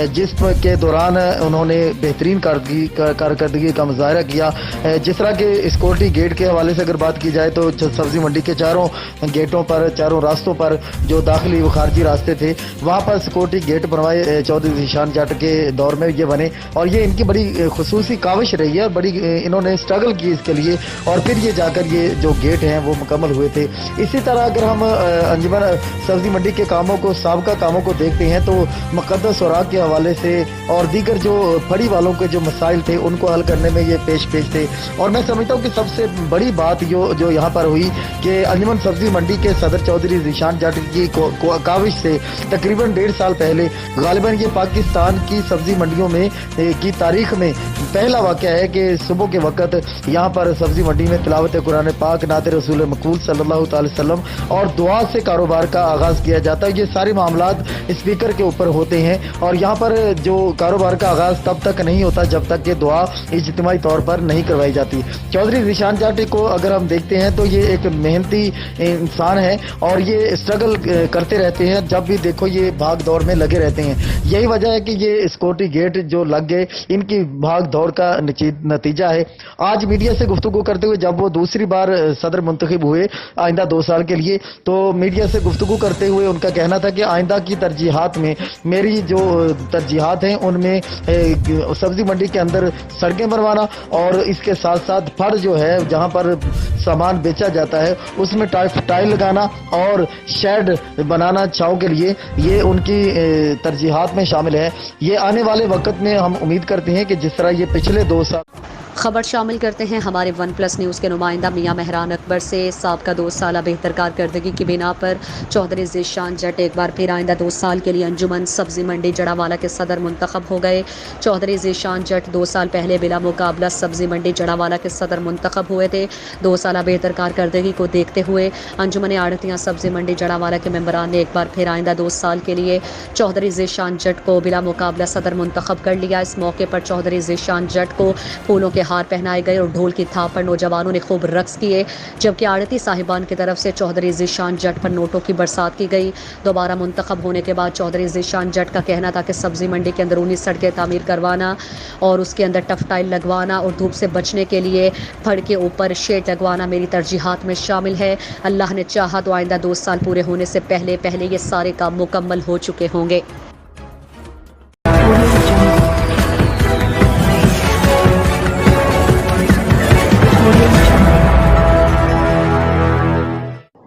जिस के दौरान उन्होंने बेहतरीन कारकर्दगी का मुजाहरा किया। जिस तरह के सिक्योरिटी गेट के हवाले से अगर बात की जाए तो सब्ज़ी मंडी के चारों गेटों पर, चारों रास्तों पर जो दाखिली व खारजी रास्ते थे वहाँ पर सिक्योरिटी गेट बनवाए चौधरी ज़ीशान जट के दौर में ये बने और ये इनकी बड़ी खुसूसी काविश रही है, बड़ी इन्होंने स्ट्रगल की इसके लिए और फिर ये जाकर ये जो गेट हैं वो मुकम्मल हुए थे। इसी तरह अगर हम अंजुमन सब्ज़ी मंडी के कामों को, साबका कामों को देखते हैं तो मुक़द्दस सुराग के हवाले से और दीगर जो फड़ी वालों के जो मसाइल थे उनको हल करने में ये पेश थे। और मैं समझता हूँ कि सबसे बड़ी बात जो यहाँ पर हुई कि अंजुमन सब्ज़ी मंडी के सदर चौधरी ज़ीशान जट की काविश से तकरीबन 1.5 साल पहले गालिबन ये पाकिस्तान की सब्ज़ी मंडियों में की तारीख में पहला वाक़या है कि सुबह के वक्त यहाँ पर सब्ज़ी मंडी में तिलावत कुरान पाक, नात रसूल मकबूल सल्लल्लाहु अलैहि वसल्लम और दुआ से कारोबार का आगाज़ किया जाता है। ये सारे मामलात स्पीकर के ऊपर होते हैं और यहाँ पर जो कारोबार का आगाज़ तब तक नहीं होता जब तक कि दुआ इज्तिमाई तौर पर नहीं करवाई जाती। चौधरी ज़ीशान जट को अगर हम देखते हैं तो ये एक मेहनती इंसान है और ये स्ट्रगल करते रहते हैं, जब भी देखो ये भाग दौड़ में लगे रहते हैं। यही वजह है कि ये सिक्योरिटी गेट जो लग गए इनकी भाग दौड़ का नतीजा है। आज मीडिया से गुफ्तगू करते हुए जब वो दूसरी बार सदर मुंतखब हुए आइंदा 2 साल के लिए, तो मीडिया से गुफ्तगू करते हुए उनका कहना था कि आइंदा की तरजीहात में मेरी जो तरजीहात हैं उनमें सब्ज़ी मंडी के अंदर सड़कें बनवाना और इसके साथ साथ फड़ जो है जहाँ पर सामान बेचा जाता है उसमें टाइल लगाना और शेड बनाना छाँव के लिए, ये उनकी तरजीहात में शामिल है। ये आने वाले वक्त में हम उम्मीद करते हैं कि जिस तरह ये पिछले 2 साल। खबर शामिल करते हैं हमारे 1+ न्यूज़ के नुमाइंदा मियां मेहरान अकबर से। साबका 2 साल बेहतर कारकर्दगी की बिना पर चौधरी ज़ीशान जट एक बार फिर आइंदा 2 साल के लिए अंजुमन सब्ज़ी मंडी जड़ावाला के सदर मुंतखब हो गए। चौधरी ज़ीशान जट 2 साल पहले बिला मुकाबला सब्ज़ी मंडी जड़ावाला के सदर मुंतखब हुए थे। 2 साल बेहतर कारकर्दगी को देखते हुए अंजुमन आड़तियाँ सब्ज़ी मंडी जड़ावाला के मेंबरान ने एक बार फिर आइंदा 2 साल के लिए चौधरी ज़ीशान जट को बिला मुकाबला सदर मुंतखब कर लिया। इस मौके पर चौधरी ज़ीशान जट को फूलों के हार पहनाए गए और ढोल की थाप पर नौजवानों ने खूब रक्स किए, जबकि आड़ती साहिबान की तरफ से चौधरी ज़ीशान जट पर नोटों की बरसात की गई। दोबारा मुंतखब होने के बाद चौधरी ज़ीशान जट का कहना था कि सब्जी मंडी के अंदरूनी सड़कें तामीर करवाना और उसके अंदर टफ टाइल लगवाना और धूप से बचने के लिए फड़ के ऊपर शेड लगवाना मेरी तरजीहात में शामिल है। अल्लाह ने चाहा तो आइंदा 2 साल पूरे होने से पहले पहले ये सारे काम मुकम्मल हो चुके होंगे।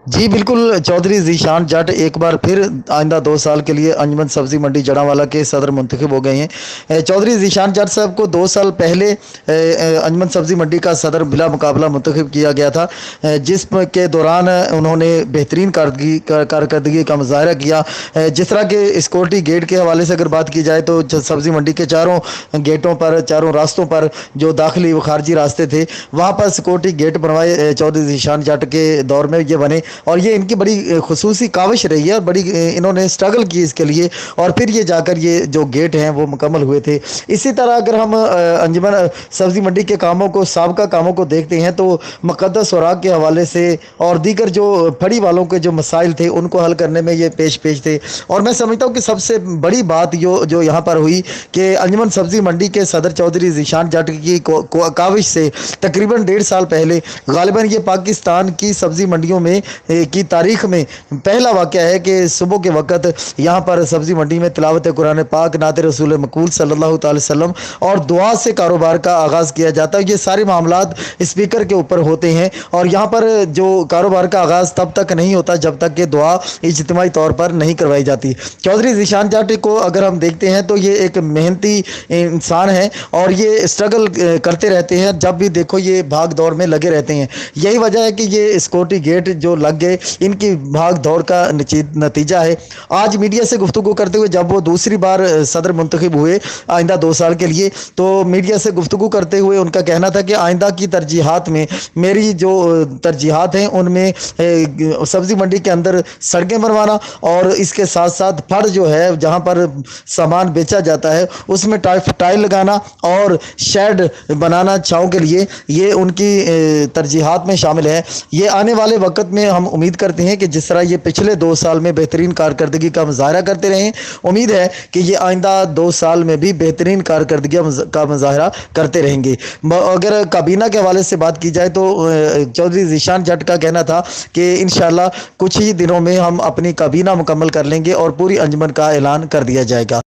जी बिल्कुल, चौधरी ज़ीशान जट एक बार फिर आइंदा 2 साल के लिए अंजुमन सब्जी मंडी जड़ांवाला के सदर मुंतखब हो गए हैं। चौधरी ज़ीशान जट साहब को 2 साल पहले अंजुमन सब्जी मंडी का सदर बिला मुकाबला मुंतखब किया गया था, जिसके दौरान उन्होंने बेहतरीन कारकर्दगी का मुजाहरा किया। जिस तरह के सिक्योरिटी गेट के हवाले से अगर बात की जाए तो सब्जी मंडी के चारों गेटों पर, चारों रास्तों पर जो दाखिली व खारजी रास्ते थे, वहाँ पर सिक्योरिटी गेट बनवाए चौधरी ज़ीशान जट के दौर में ये बने और ये इनकी बड़ी खुसूसी काविश रही है और बड़ी इन्होंने स्ट्रगल की इसके लिए, और फिर ये जाकर ये जो गेट हैं वो मुकम्मल हुए थे। इसी तरह अगर हम अंजुमन सब्जी मंडी के कामों को, साबका कामों को देखते हैं तो मुक़द्दस सुराग के हवाले से और दीगर जो फड़ी वालों के जो मसाइल थे उनको हल करने में ये पेश थे। और मैं समझता हूँ कि सबसे बड़ी बात जो यहाँ पर हुई कि अंजुमन सब्जी मंडी के सदर चौधरी ज़ीशान जट की काविश से तकरीबन 1.5 साल पहले गालिबन ये पाकिस्तान की सब्जी मंडियों में की तारीख में पहला वाक़या है कि सुबह के वक़्त यहाँ पर सब्ज़ी मंडी में तिलावत कुरान पाक, नात रसूल मकबूल सल्लल्लाहु अलैहि वसल्लम और दुआ से कारोबार का आगाज़ किया जाता है। ये सारे मामलात स्पीकर के ऊपर होते हैं और यहाँ पर जो कारोबार का आगाज़ तब तक नहीं होता जब तक कि दुआ इज्तिमाई तौर पर नहीं करवाई जाती। चौधरी ज़ीशान जट को अगर हम देखते हैं तो ये एक मेहनती इंसान है और ये स्ट्रगल करते रहते हैं, जब भी देखो ये भाग दौड़ में लगे रहते हैं। यही वजह है कि ये सिक्योरिटी गेट जो लग गए इनकी भाग दौड़ का नतीजा है। आज मीडिया से गुफ्तगू करते हुए जब वो दूसरी बार सदर मुंतखब हुए आइंदा 2 साल के लिए, तो मीडिया से गुफ्तगू करते हुए उनका कहना था कि आइंदा की तरजीहात में मेरी जो तरजीहात हैं उनमें सब्जी मंडी के अंदर सड़कें बनवाना और इसके साथ साथ फड़ जो है जहां पर सामान बेचा जाता है उसमें टाइल लगाना और शेड बनाना छाँव के लिए, ये उनकी तरजीहात में शामिल है। ये आने वाले वक्त में हम उम्मीद करते हैं कि जिस तरह ये पिछले 2 साल में बेहतरीन कारकर्दगी का मुजाहरा करते रहे, उम्मीद है कि ये आइंदा 2 साल में भी बेहतरीन कारकर्दगी का मुजाहरा करते रहेंगे। अगर काबीना के हवाले से बात की जाए तो चौधरी ज़ीशान जट का कहना था कि इंशाअल्लाह कुछ ही दिनों में हम अपनी काबीना मुकम्मल कर लेंगे और पूरी अंजुमन का ऐलान कर दिया जाएगा।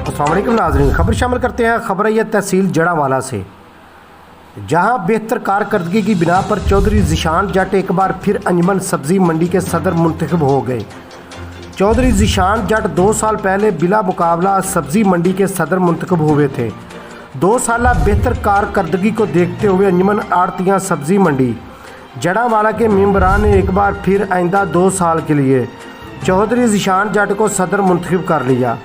अस्सलाम वालेकुम नाज़रीन, खबर शामिल करते हैं। खबर है तहसील जड़ांवाला से, जहां बेहतर कारकर्दगी की बिना पर चौधरी ज़ीशान जट एक बार फिर अंजुमन सब्ज़ी मंडी के सदर मुंतखब हो गए। चौधरी ज़ीशान जट 2 साल पहले बिला मुकाबला सब्ज़ी मंडी के सदर मुंतखब हुए थे। 2 साल बेहतर कारकर्दगी को देखते हुए अंजुमन आड़तियाँ सब्ज़ी मंडी जड़ांवाला के मेंबरान ने एक बार फिर आइंदा 2 साल के लिए चौधरी ज़ीशान जट को सदर मुंतखब कर लिया।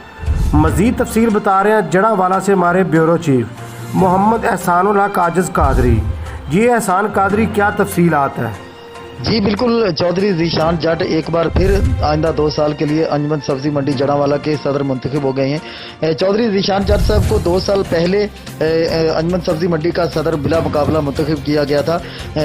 मज़ीद तफसील बता रहे हैं जड़ांवाला से हमारे ब्यूरो चीफ मोहम्मद एहसानुल हक आजिज़ कादरी। जी एहसान कादरी, क्या तफसीलात है? जी बिल्कुल, चौधरी ज़ीशान जट एक बार फिर आइंदा 2 साल के लिए अंजुमन सब्जी मंडी जड़ांवाला के सदर मुंतखब हो गए हैं। चौधरी ज़ीशान जट साहब को 2 साल पहले अंजुमन सब्जी मंडी का सदर बिला मुकाबला मुंतखब किया गया था,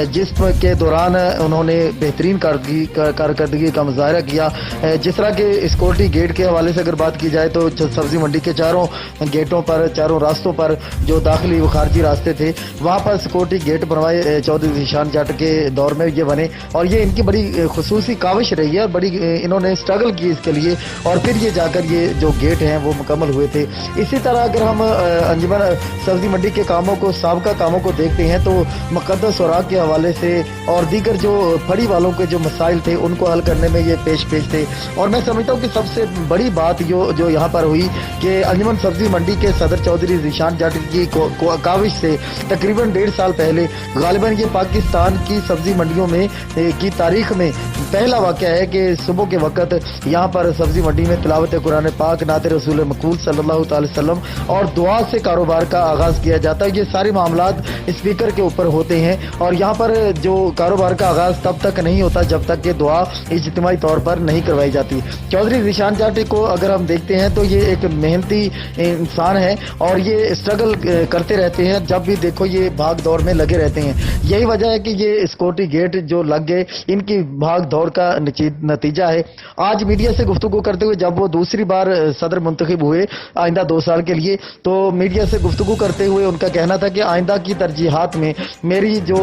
जिसके दौरान उन्होंने बेहतरीन कारकर्दगी का मुजाहरा किया। जिस तरह के सिक्योरिटी गेट के हवाले से अगर बात की जाए तो सब्जी मंडी के चारों गेटों पर, चारों रास्तों पर जो दाखिली व खारजी रास्ते थे, वहाँ पर सिक्योरिटी गेट बनवाए चौधरी ज़ीशान जट के दौर में ये बने और ये इनकी बड़ी खुसूसी काविश रही है और बड़ी इन्होंने स्ट्रगल की इसके लिए, और फिर ये जाकर ये जो गेट हैं वो मुकम्मल हुए थे। इसी तरह अगर हम अंजुमन सब्जी मंडी के कामों को, साबका कामों को देखते हैं तो मुक़द्दस सुराग के हवाले से और दीगर जो फड़ी वालों के जो मसाइल थे उनको हल करने में ये पेश थे। और मैं समझता हूँ कि सबसे बड़ी बात जो यहाँ पर हुई कि अंजुमन सब्जी मंडी के सदर चौधरी ज़ीशान जट की काविश से तकरीबन 1.5 साल पहले गालिबन ये पाकिस्तान की सब्जी मंडियों में की तारीख में पहला वाक़या है कि सुबह के वक्त यहाँ पर सब्जी मंडी में तिलावत कुरान पाक, नात रसूल मकबूल सल्लल्लाहु अलैहि वसल्लम और दुआ से कारोबार का आगाज़ किया जाता है। ये सारे मामलात स्पीकर के ऊपर होते हैं और यहाँ पर जो कारोबार का आगाज़ तब तक नहीं होता जब तक कि दुआ इज्तिमाई तौर पर नहीं करवाई जाती। चौधरी ज़ीशान जट को अगर हम देखते हैं तो ये एक मेहनती इंसान है और ये स्ट्रगल करते रहते हैं। जब भी देखो ये भाग दौड़ में लगे रहते हैं। यही वजह है कि ये सिक्योरिटी गेट जो लग गए इनकी भाग दौड़ का नतीजा है। आज मीडिया से गुफ्तगू करते हुए जब वो दूसरी बार सदर मुंतखब हुए आइंदा 2 साल के लिए, तो मीडिया से गुफ्तगू करते हुए उनका कहना था कि आइंदा की तरजीहात में मेरी जो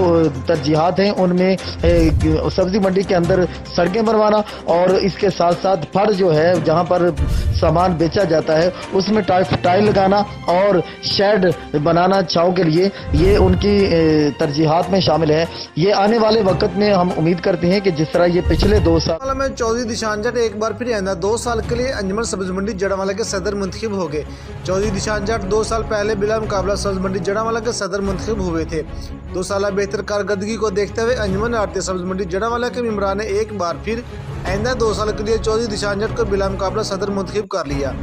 तरजीहात हैं उनमें सब्जी मंडी के अंदर सड़कें बनवाना और इसके साथ साथ फड़ जो है जहां पर सामान बेचा जाता है उसमें टाइल लगाना और शेड बनाना छाव के लिए, ये उनकी तरजीहात में शामिल है। ये आने वाले वक्त में हम उम्मीद करते हैं कि जिस तरह ये पिछले 2 साल में चौधरी ज़ीशान जट एक बार फिर आइंदा 2 साल के लिए अंजुमन सब्जी मंडी जड़ावाला के सदर मुंतखब हो गए। चौधरी ज़ीशान जट 2 साल पहले बिला मुकाबला सब्जी मंडी जड़ावाला के सदर मुंतखब हुए थे। 2 साल बेहतर कारकर्दगी को देखते हुए अंजुमन आरती सब्जी मंडी जड़ावाला के मेंबरान ने एक बार फिर आइंदा 2 साल के लिए चौधरी ज़ीशान जट को बिला मुकाबला सदर मुंतखब कर लिया।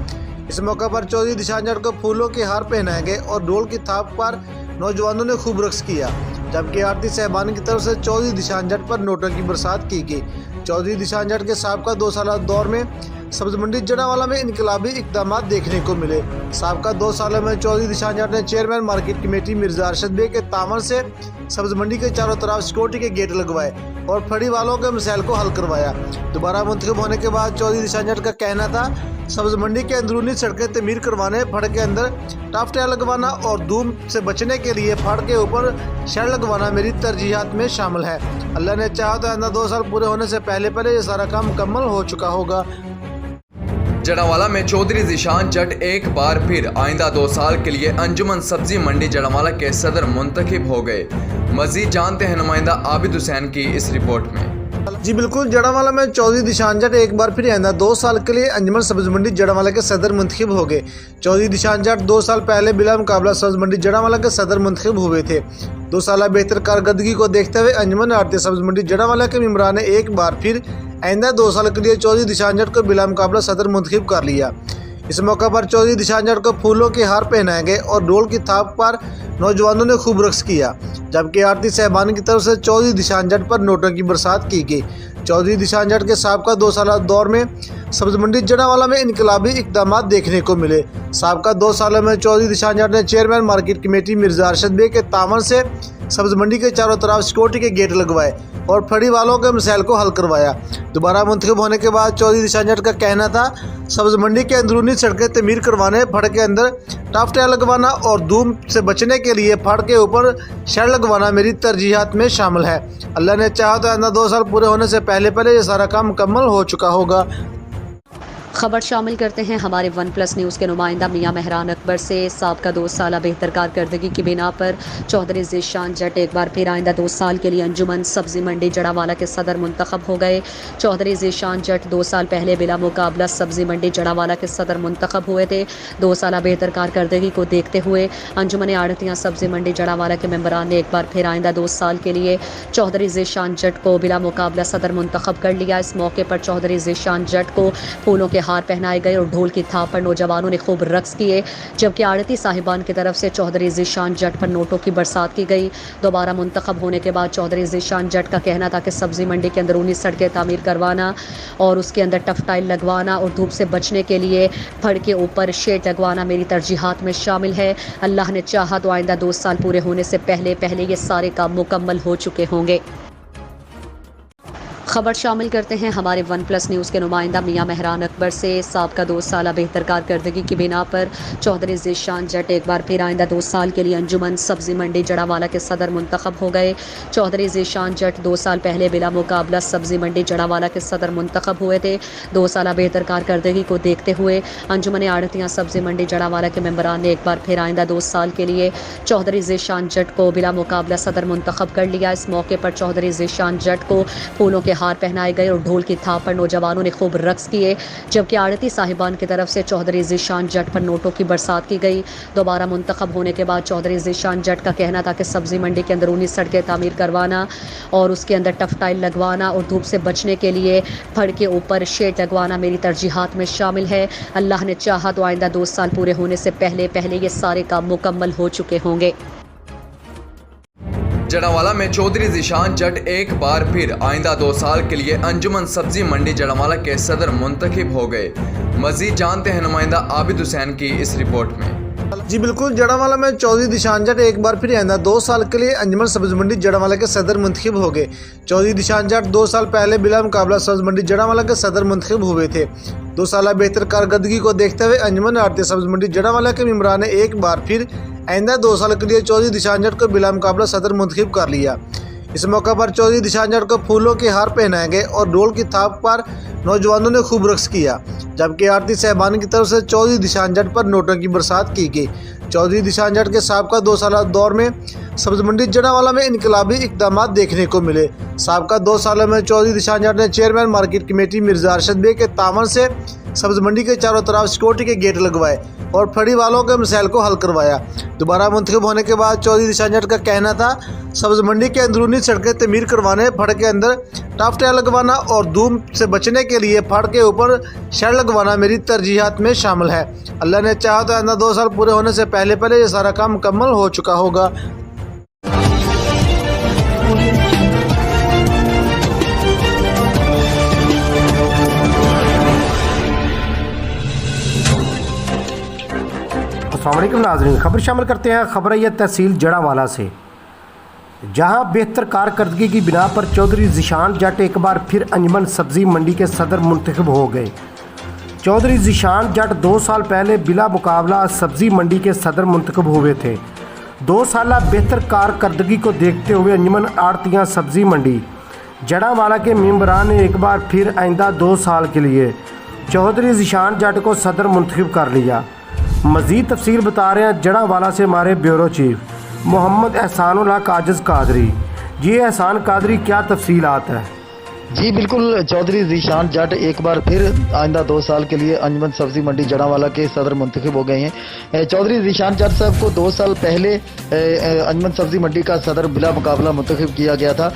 इस मौका पर चौधरी ज़ीशान जट को फूलों के हार पहनाए गए और ढोल की थाप पर नौजवानों ने खूब रक्स किया, जबकि आरती साहबान की तरफ से चौधरी ज़ीशान जट पर नोटों की बरसात की गई। चौधरी ज़ीशान जट के साबका 2 साल दौर में सब्जी मंडी जड़ावाला में इनकलाबी इकदाम देखने को मिले। साबका 2 सालों में चौधरी ज़ीशान जट ने chairman market committee Mirza Arshad Baig के तामन से सब्जी मंडी के चारों तरफ सिक्योरिटी के गेट लगवाए और फड़ी वालों के मसाइल को हल करवाया। दोबारा मुंतखब होने के बाद चौधरी ज़ीशान जट का कहना था सब्जी मंडी के अंदरूनी सड़कें तमीर करवाने, फड़ के अंदर टफ टाइल लगवाना और धूम से बचने के लिए फड़ के ऊपर शेड लगवाना मेरी तरजीहात में शामिल है। अल्लाह ने चाहा तो आइंदा 2 साल पूरे होने से पहले ये सारा काम मुकम्मल हो चुका होगा। जड़ावाला में चौधरी ज़ीशान जट एक बार फिर आइंदा 2 साल के लिए अंजुमन सब्जी मंडी जड़ावाला के सदर मुंतखब हो गए। मजीद जानते हैं नुमाइंदा आबिद हुसैन की इस रिपोर्ट में। जी बिल्कुल, जड़ावाला में चौधरी ज़ीशान जट एक बार फिर आइंदा 2 साल के लिए अंजुमन सब्जी मंडी जड़ावाला के सदर मुंतखब हो गए। चौधरी ज़ीशान जट 2 साल पहले बिला मुकाबला सब्जी मंडी जड़ावाला के सदर मुंतखब हुए थे। 2 साल बेहतर कारकर्दगी को देखते हुए अंजुमन आरती सब्जी मंडी जड़ावाला के मेंबरान ने एक बार फिर आइंदा 2 साल के लिए चौधरी ज़ीशान जट को बिला मुकाबला सदर मुंतखब कर लिया। इस मौका पर चौधरी ज़ीशान जट को फूलों के हार पहनाए गए और ढोल की थाप पर नौजवानों ने खूब रक्स किया, जबकि आरती साहबान की तरफ से चौधरी ज़ीशान जट पर नोटों की बरसात की गई। चौधरी ज़ीशान जट के साबका 2 साल दौर में सब्जी मंडी जड़ावाला में इनकलाबी इकदाम देखने को मिले। साबका 2 सालों में चौधरी ज़ीशान जट ने chairman market committee Mirza Arshad Baig के तामन से सब्जी मंडी के चारों तरफ सिक्योरिटी के गेट लगवाए और फड़ी वालों के मसाइल को हल करवाया। दोबारा मुंतखब होने के बाद चौधरी ज़ीशान जट का कहना था सब्जी मंडी के अंदरूनी सड़कें तमीर करवाने, फड़ के अंदर टफ टाइल लगवाना और धूम से बचने के लिए फड़ के ऊपर शेड लगवाना मेरी तरजीहात में शामिल है। अल्लाह ने चाहा तो आइंदा 2 साल पूरे होने से पहले ये सारा काम मुकम्मल हो चुका होगा। खबर शामिल करते हैं हमारे वन प्लस न्यूज़ के नुमाइंदा मियां मेहरान अकबर से। साबका 2 साल बेहतर कारकर्दगी की बिना पर चौधरी ज़ीशान जट एक बार फिर आइंदा 2 साल के लिए अंजुमन सब्जी मंडी जड़ावाला के सदर मुंतखब हो गए। चौधरी ज़ीशान जट 2 साल पहले बिला मुकाबला सब्जी मंडी जड़ावाला के सदर मुंतखब हुए थे। 2 साल बेहतर कारकर्दगी को देखते हुए अंजुमन आड़तियाँ सब्जी मंडी जड़ावाला के मेंबरान ने एक बार फिर आइंदा 2 साल के लिए चौधरी ज़ीशान जट को बिला मुकाबला सदर मुंतखब कर लिया। इस मौके पर चौधरी ज़ीशान जट को फूलों के हार पहनाए गए और ढोल की थाप पर नौजवानों ने खूब रक्स किए, जबकि आड़ती साहिबान की तरफ से चौधरी ज़ीशान जट पर नोटों की बरसात की गई। दोबारा मुंतखब होने के बाद चौधरी ज़ीशान जट का कहना था कि सब्जी मंडी के अंदरूनी सड़कें तामीर करवाना और उसके अंदर टफ टाइल लगवाना और धूप से बचने के लिए फड़ के ऊपर शेड लगवाना मेरी तरजीहात में शामिल है। अल्लाह ने चाहा तो आइंदा 2 साल पूरे होने से पहले ये सारे काम मुकम्मल हो चुके होंगे। खबर शामिल करते हैं हमारे वन प्लस न्यूज़ के नुमाइंदा मियां मेहरान अकबर से। साबका 2 साल बेहतर कारकर्दगी की बिना पर चौधरी ज़ीशान जट एक बार फिर आइंदा 2 साल के लिए अंजुमन सब्जी मंडी जड़ावाला के सदर मुंतखब हो गए। चौधरी ज़ीशान जट 2 साल पहले बिला मुकाबला सब्जी मंडी जड़ावाला के सदर मुंतखब हुए थे। 2 साल बेहतर कारकर्दगी को देखते हुए अंजुमन आड़तियाँ सब्जी मंडी जड़ावाला के मेंबरान ने एक बार फिर आइंदा 2 साल के लिए चौधरी ज़ीशान जट को बिला मुकाबला सदर मुंतखब कर लिया। इस मौके पर चौधरी ज़ीशान जट को फूलों के हार पहनाए गए और ढोल की थाप पर नौजवानों ने खूब रक्स किए, जबकि आड़ती साहिबान की तरफ से चौधरी ज़ीशान जट पर नोटों की बरसात की गई। दोबारा मुंतखब होने के बाद चौधरी ज़ीशान जट का कहना था कि सब्जी मंडी के अंदरूनी सड़कें तामीर करवाना और उसके अंदर टफ टाइल लगवाना और धूप से बचने के लिए फड़ के ऊपर शेड लगवाना मेरी तरजीहात में शामिल है। अल्लाह ने चाहा तो आइंदा 2 साल पूरे होने से पहले ये सारे काम मुकम्मल हो चुके होंगे। जड़ावाला में चौधरी ज़ीशान जट एक बार फिर आइंदा 2 साल के लिए अंजुमन सब्जी मंडी जड़ावाला के सदर मुंतखब हो गए। मजीद जानते हैं नुमाइंदा आबिद हुसैन की इस रिपोर्ट में। जी बिल्कुल, जड़ावाला में चौधरी ज़ीशान जट एक बार फिर आइंदा 2 साल के लिए अंजुमन सब्जी मंडी जड़ावाला के सदर मुंतखब हो गए। चौधरी ज़ीशान जट 2 साल पहले बिला मुकाबला सब्जी मंडी जड़ावाला के सदर मुंतखब हुए थे। 2 साल बेहतर कारकर्दगी को देखते हुए अंजुमन आरती सब्जी मंडी जड़ावाला के मेंबरान ने एक बार फिर आइंदा 2 साल के लिए चौधरी ज़ीशान जट को बिला मुकाबला सदर मुंतखब कर लिया। इस मौके पर चौधरी ज़ीशान जट को फूलों के हार पहनाए गए और ढोल की थाप पर नौजवानों ने खूब रक्स किया, जबकि आरती साहबान की तरफ से चौधरी ज़ीशान जट पर नोटों की बरसात की गई। चौधरी ज़ीशान जट के साबका 2 साल दौर में सब्जी मंडी जड़ावाला में इनकलाबी इकदाम देखने को मिले। साबका 2 सालों में चौधरी ज़ीशान जट ने chairman market committee Mirza Arshad Baig के तामन से सब्जी मंडी के चारों तरफ सिक्योरिटी के गेट लगवाए और फड़ी वालों के मसाइल को हल करवाया। दोबारा मुंतखब होने के बाद चौधरी ज़ीशान जट का कहना था सब्जी मंडी के अंदरूनी सड़कें तमीर करवाने, फड़ के अंदर टफ टाइल लगवाना और धूप से बचने के लिए फड़ के ऊपर शेड लगवाना मेरी तरजीहात में शामिल है। अल्लाह ने चाहा तो आइंदा 2 साल पूरे होने से पहले ये सारा काम मुकम्मल हो चुका होगा। अस्सलाम वालेकुम नाज़रीन, खबर शामिल करते हैं। खबर है तहसील जड़ावाला से, जहां बेहतर कारकर्दगी की बिना पर चौधरी ज़ीशान जट एक बार फिर अंजुमन सब्जी मंडी के सदर मुंतखब हो गए। चौधरी ज़ीशान जट 2 साल पहले बिला मुकाबला सब्जी मंडी के सदर मुंतखब हुए थे। 2 साल बेहतर कारकर्दगी को देखते हुए अंजुमन आड़तियाँ सब्जी मंडी जड़ावाला के मेंबरान ने एक बार फिर आइंदा 2 साल के लिए चौधरी ज़ीशान जट को सदर मुंतखब कर लिया। मज़ीद तफसील बता रहे हैं जड़ावाला से हमारे ब्यूरो चीफ मोहम्मद एहसानुल हक आजिज़ कादरी। जी एहसान कादरी, क्या तफसीलात है? जी बिल्कुल, चौधरी ज़ीशान जट एक बार फिर आइंदा 2 साल के लिए अंजुमन सब्जी मंडी जड़ावाला के सदर मुंतखब हो गए हैं। चौधरी ज़ीशान जट साहब को 2 साल पहले अंजुमन सब्जी मंडी का सदर बिला मुकाबला मुंतखब किया गया था,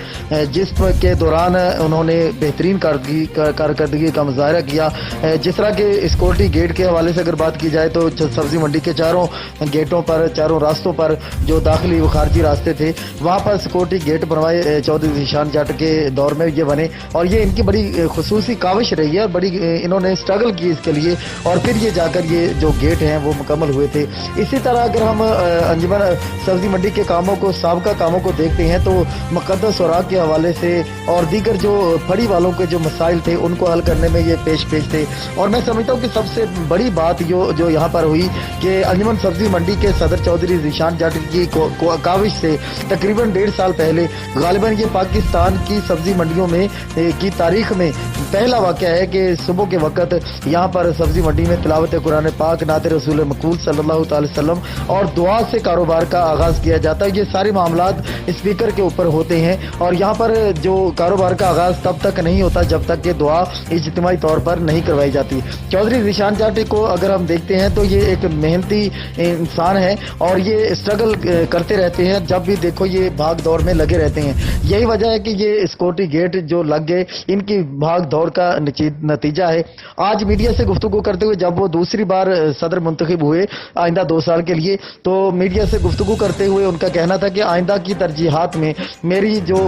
जिस के दौरान उन्होंने बेहतरीन कारकर्दगी का मुजाहरा किया। जिस तरह के सिक्योरिटी गेट के हवाले से अगर बात की जाए तो सब्जी मंडी के चारों गेटों पर, चारों रास्तों पर जो दाखिली व खारजी रास्ते थे वहाँ पर सिक्योरिटी गेट बनवाए चौधरी ज़ीशान जट के दौर में ये बने और ये इनकी बड़ी खुसूसी काविश रही है और बड़ी इन्होंने स्ट्रगल की इसके लिए और फिर ये जाकर ये जो गेट हैं वो मुकम्मल हुए थे। इसी तरह अगर हम अंजुमन सब्जी मंडी के कामों को, साबका कामों को देखते हैं तो मुक़द्दस औराक के हवाले से और दीगर जो फड़ी वालों के जो मसाइल थे उनको हल करने में ये पेश थे। और मैं समझता हूँ कि सबसे बड़ी बात जो यहाँ पर हुई कि अंजुमन सब्जी मंडी के सदर चौधरी ज़ीशान जट की काविश से तकरीबन 1.5 साल पहले गालिबन ये पाकिस्तान की सब्जी मंडियों में की तारीख में पहला वाक़या है कि सुबह के वक्त यहाँ पर सब्जी मंडी में तिलावत कुरान पाक, नात रसूल मकबूल सल्लल्लाहु अलैहि वसल्लम और दुआ से कारोबार का आगाज़ किया जाता है। ये सारे मामलात स्पीकर के ऊपर होते हैं और यहाँ पर जो कारोबार का आगाज़ तब तक नहीं होता जब तक कि दुआ इज्तिमाई तौर पर नहीं करवाई जाती। चौधरी ज़ीशान जट को अगर हम देखते हैं तो ये एक मेहनती इंसान है और ये स्ट्रगल करते रहते हैं, जब भी देखो ये भाग दौड़ में लगे रहते हैं। यही वजह है कि ये सिक्योरिटी गेट जो लग गए इनकी भाग दौड़ का नतीजा है। आज मीडिया से गुफ्तगू करते हुए जब वो दूसरी बार सदर मुंतखब हुए आइंदा 2 साल के लिए, तो मीडिया से गुफ्तगू करते हुए उनका कहना था कि आइंदा की तरजीहात में मेरी जो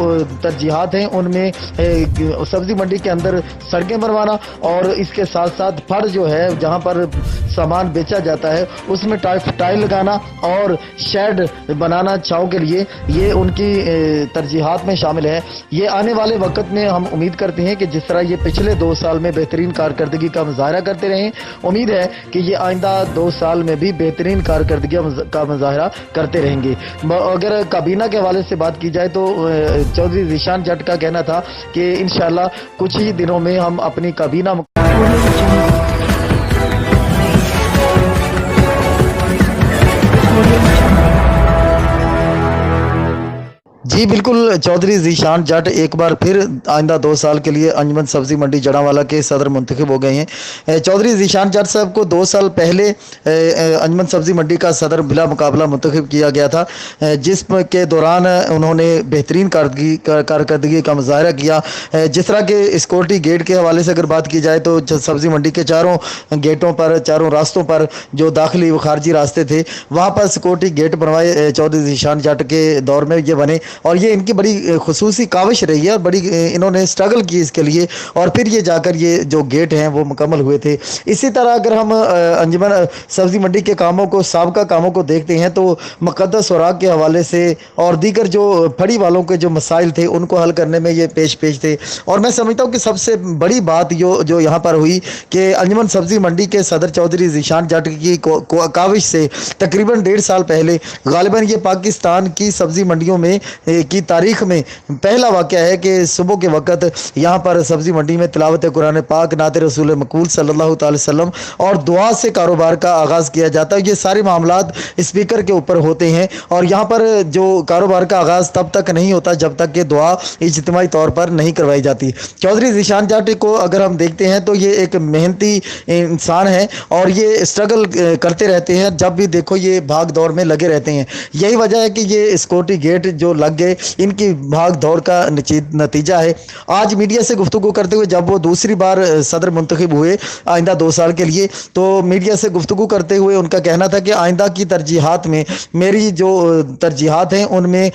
तरजीहात हैं उनमें सब्जी मंडी के अंदर सड़कें बनवाना और इसके साथ साथ फड़ जो है जहां पर सामान बेचा जाता है उसमें टाइल लगाना और शेड बनाना छाव के लिए, ये उनकी तरजीहात में शामिल है। ये आने वाले वक्त में हम उम्मीद करते हैं कि जिस तरह ये पिछले 2 साल में बेहतरीन कारकर्दगी का मुजाहरा करते रहे, उम्मीद है कि ये आइंदा 2 साल में भी बेहतरीन कारकर्दगी का मुजाहरा करते रहेंगे। अगर काबीना के हवाले से बात की जाए तो चौधरी ज़ीशान जट का कहना था कि इंशाअल्लाह कुछ ही दिनों में हम अपनी काबीना जी बिल्कुल, चौधरी ज़ीशान जट एक बार फिर आइंदा 2 साल के लिए अंजुमन सब्ज़ी मंडी जड़ांवाला के सदर मुंतखब हो गए हैं। चौधरी ज़ीशान जट साहब को 2 साल पहले अंजुमन सब्ज़ी मंडी का सदर बिला मुकाबला मुंतखब किया गया था, के दौरान उन्होंने बेहतरीन कारकर्दगी का मुजाहरा किया। जिस तरह के सिक्योरिटी गेट के हवाले से अगर बात की जाए तो सब्ज़ी मंडी के चारों गेटों पर, चारों रास्तों पर जो दाखिली व खारजी रास्ते थे, वहाँ पर सिक्योरिटी गेट बनवाए चौधरी ज़ीशान जट के दौर में ये बने, और ये इनकी बड़ी खुसूसी काविश रही है और बड़ी इन्होंने स्ट्रगल की इसके लिए, और फिर ये जाकर ये जो गेट हैं वो मुकम्मल हुए थे। इसी तरह अगर हम अंजुमन सब्ज़ी मंडी के कामों को, साबका कामों को देखते हैं तो मुक़द्दस सुराग के हवाले से और दीगर जो फड़ी वालों के जो मसाइल थे उनको हल करने में ये पेश थे। और मैं समझता हूँ कि सबसे बड़ी बात जो यहाँ पर हुई कि अंजुमन सब्ज़ी मंडी के सदर चौधरी ज़ीशान जट की काविश से तकरीबन 1.5 साल पहले गालिबन ये पाकिस्तान की सब्ज़ी मंडियों में की तारीख में पहला वाक़या है कि सुबह के वक़्त यहाँ पर सब्ज़ी मंडी में तिलावत कुरान पाक, नात रसूल मकबूल सल्लल्लाहु अलैहि वसल्लम और दुआ से कारोबार का आगाज़ किया जाता है। ये सारे मामलात स्पीकर के ऊपर होते हैं और यहाँ पर जो कारोबार का आगाज़ तब तक नहीं होता जब तक कि दुआ इज्तिमाई तौर पर नहीं करवाई जाती। चौधरी ज़ीशान जट को अगर हम देखते हैं तो ये एक मेहनती इंसान है और ये स्ट्रगल करते रहते हैं, जब भी देखो ये भाग दौड़ में लगे रहते हैं। यही वजह है कि ये सिक्योरिटी गेट जो लग गए इनकी भाग दौड़ का नतीजा है। आज मीडिया से गुफ्तगू करते हुए जब वो दूसरी बार सदर मुंतखब हुए आइंदा 2 साल के लिए, तो मीडिया से गुफ्तगू करते हुए उनका कहना था कि आइंदा की तरजीहात में मेरी जो तरजीहात हैं उनमें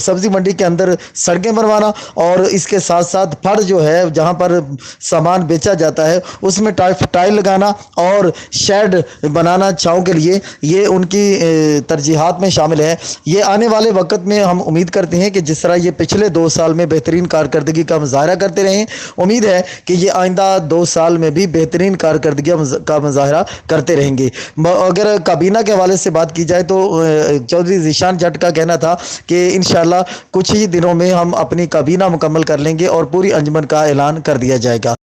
सब्ज़ी मंडी के अंदर सड़कें बनवाना और इसके साथ साथ फड़ जो है जहाँ पर सामान बेचा जाता है उसमें टाइल लगाना और शेड बनाना छाँव के लिए, ये उनकी तरजीहात में शामिल है। ये आने वाले वक्त में हम उम्मीद करते हैं कि जिस तरह ये पिछले 2 साल में बेहतरीन कारकर्दगी का मुजाहरा करते रहे, उम्मीद है कि ये आइंदा 2 साल में भी बेहतरीन कारकर्दगी का मुजाहरा करते रहेंगे। अगर काबीना के हवाले से बात की जाए तो चौधरी ज़ीशान जट का कहना था कि इंशाअल्लाह कुछ ही दिनों में हम अपनी काबीना मुकम्मल कर लेंगे और पूरी अंजुमन का ऐलान कर दिया जाएगा।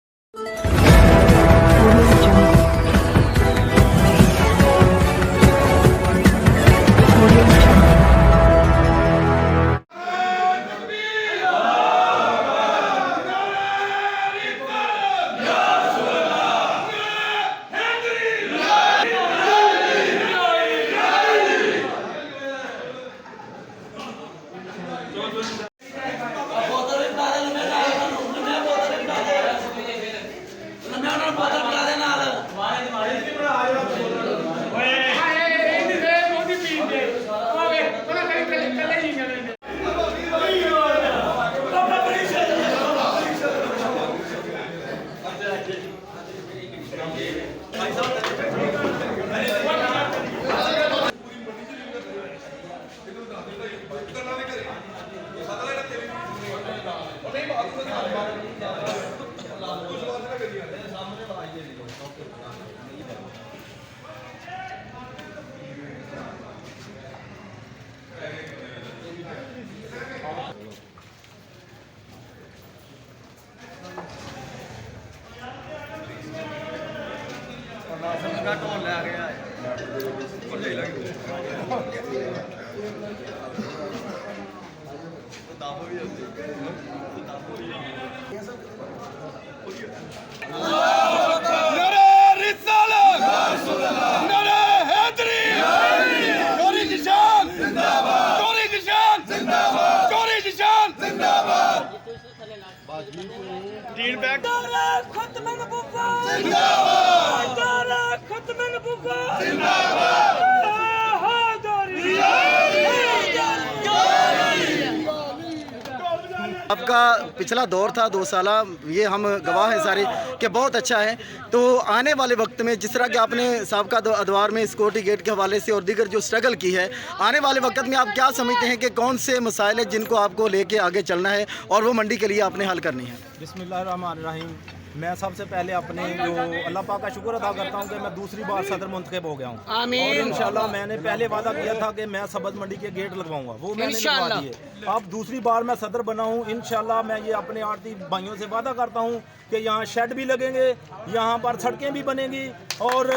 आपका पिछला दौर था 2 साल, ये हम गवाह हैं सारे कि बहुत अच्छा है। तो आने वाले वक्त में जिस तरह कि आपने साबका अदवार में सिक्योरिटी गेट के हवाले से और दीगर जो स्ट्रगल की है, आने वाले वक्त में आप क्या समझते हैं कि कौन से मसाइल हैं जिनको आपको लेके आगे चलना है और वो मंडी के लिए आपने हल करनी है? बिस्मिल्लाहिर्रहमानिर्रहीम। मैं सबसे पहले अपने जो अल्लाह पाक का शुक्र अदा करता हूँ कि मैं दूसरी बार सदर मुंतखब हो गया हूँ। आमीन। और इंशाल्लाह मैंने पहले वादा किया था कि मैं सब्ज़ मंडी के गेट लगवाऊंगा, वो मैंने लगवा दिए। अब दूसरी बार मैं सदर बना हूँ, इंशाल्लाह मैं ये अपने आड़ती भाइयों से वादा करता हूँ कि यहाँ शेड भी लगेंगे, यहाँ पर सड़कें भी बनेंगी और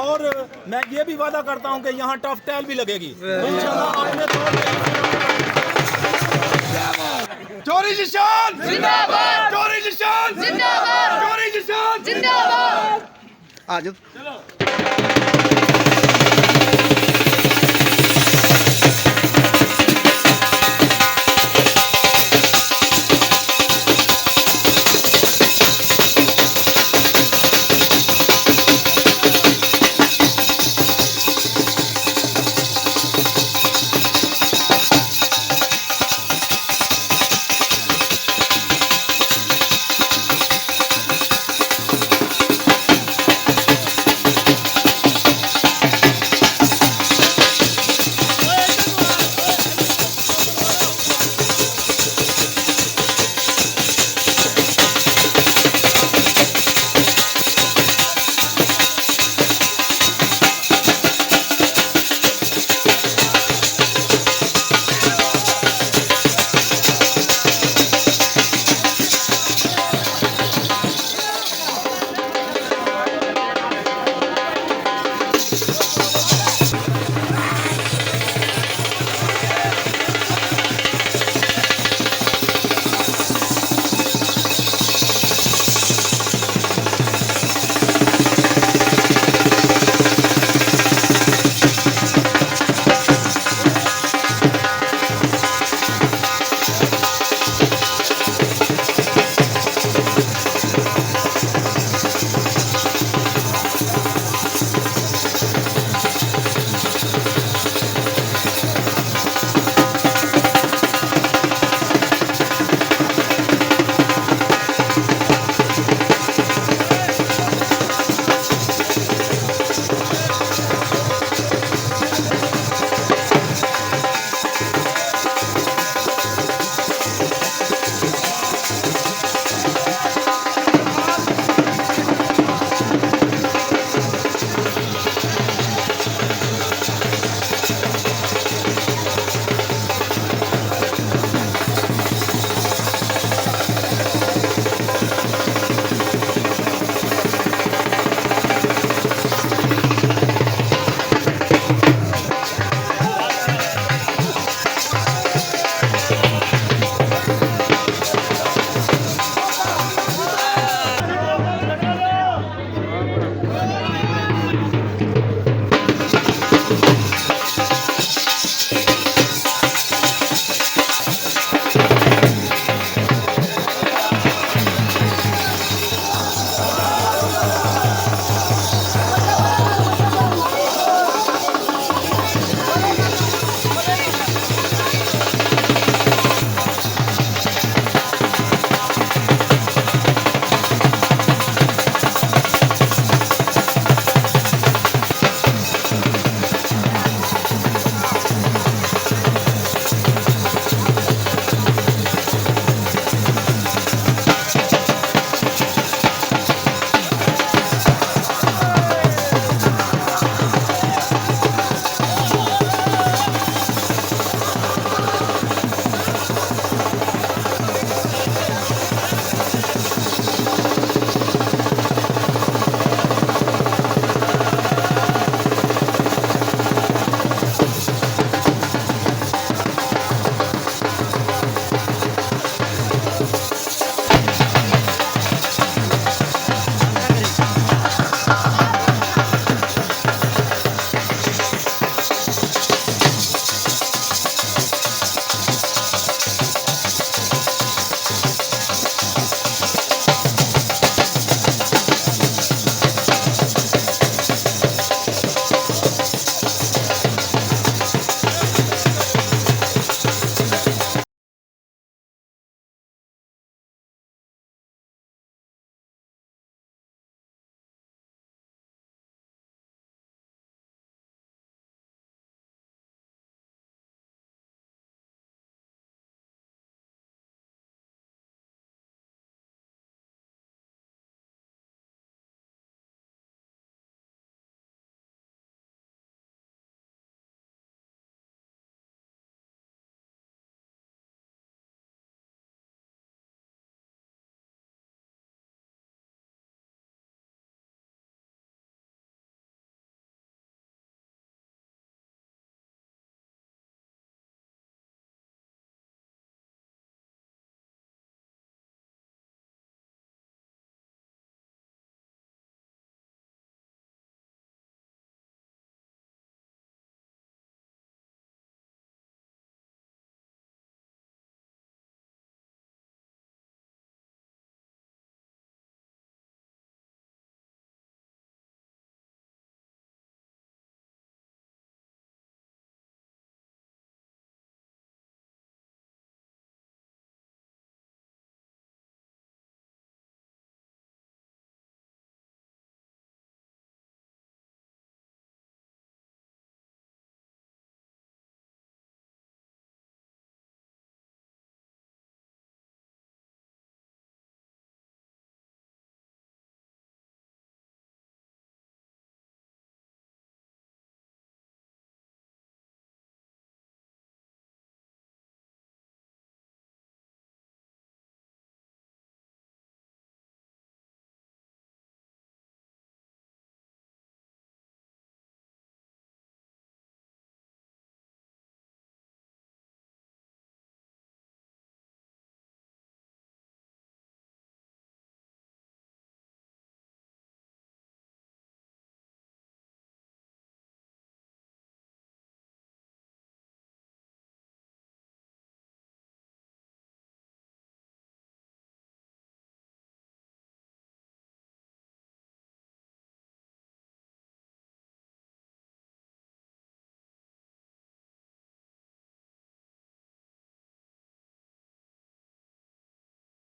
और मैं ये भी वादा करता हूँ कि यहाँ टफ टैल भी लगेगी इंशाल्लाह अपने तौर पे। चौधरी जिशान जिंदाबाद, चौधरी जिशान जिंदाबाद, चौधरी जिशान जिंदाबाद। आज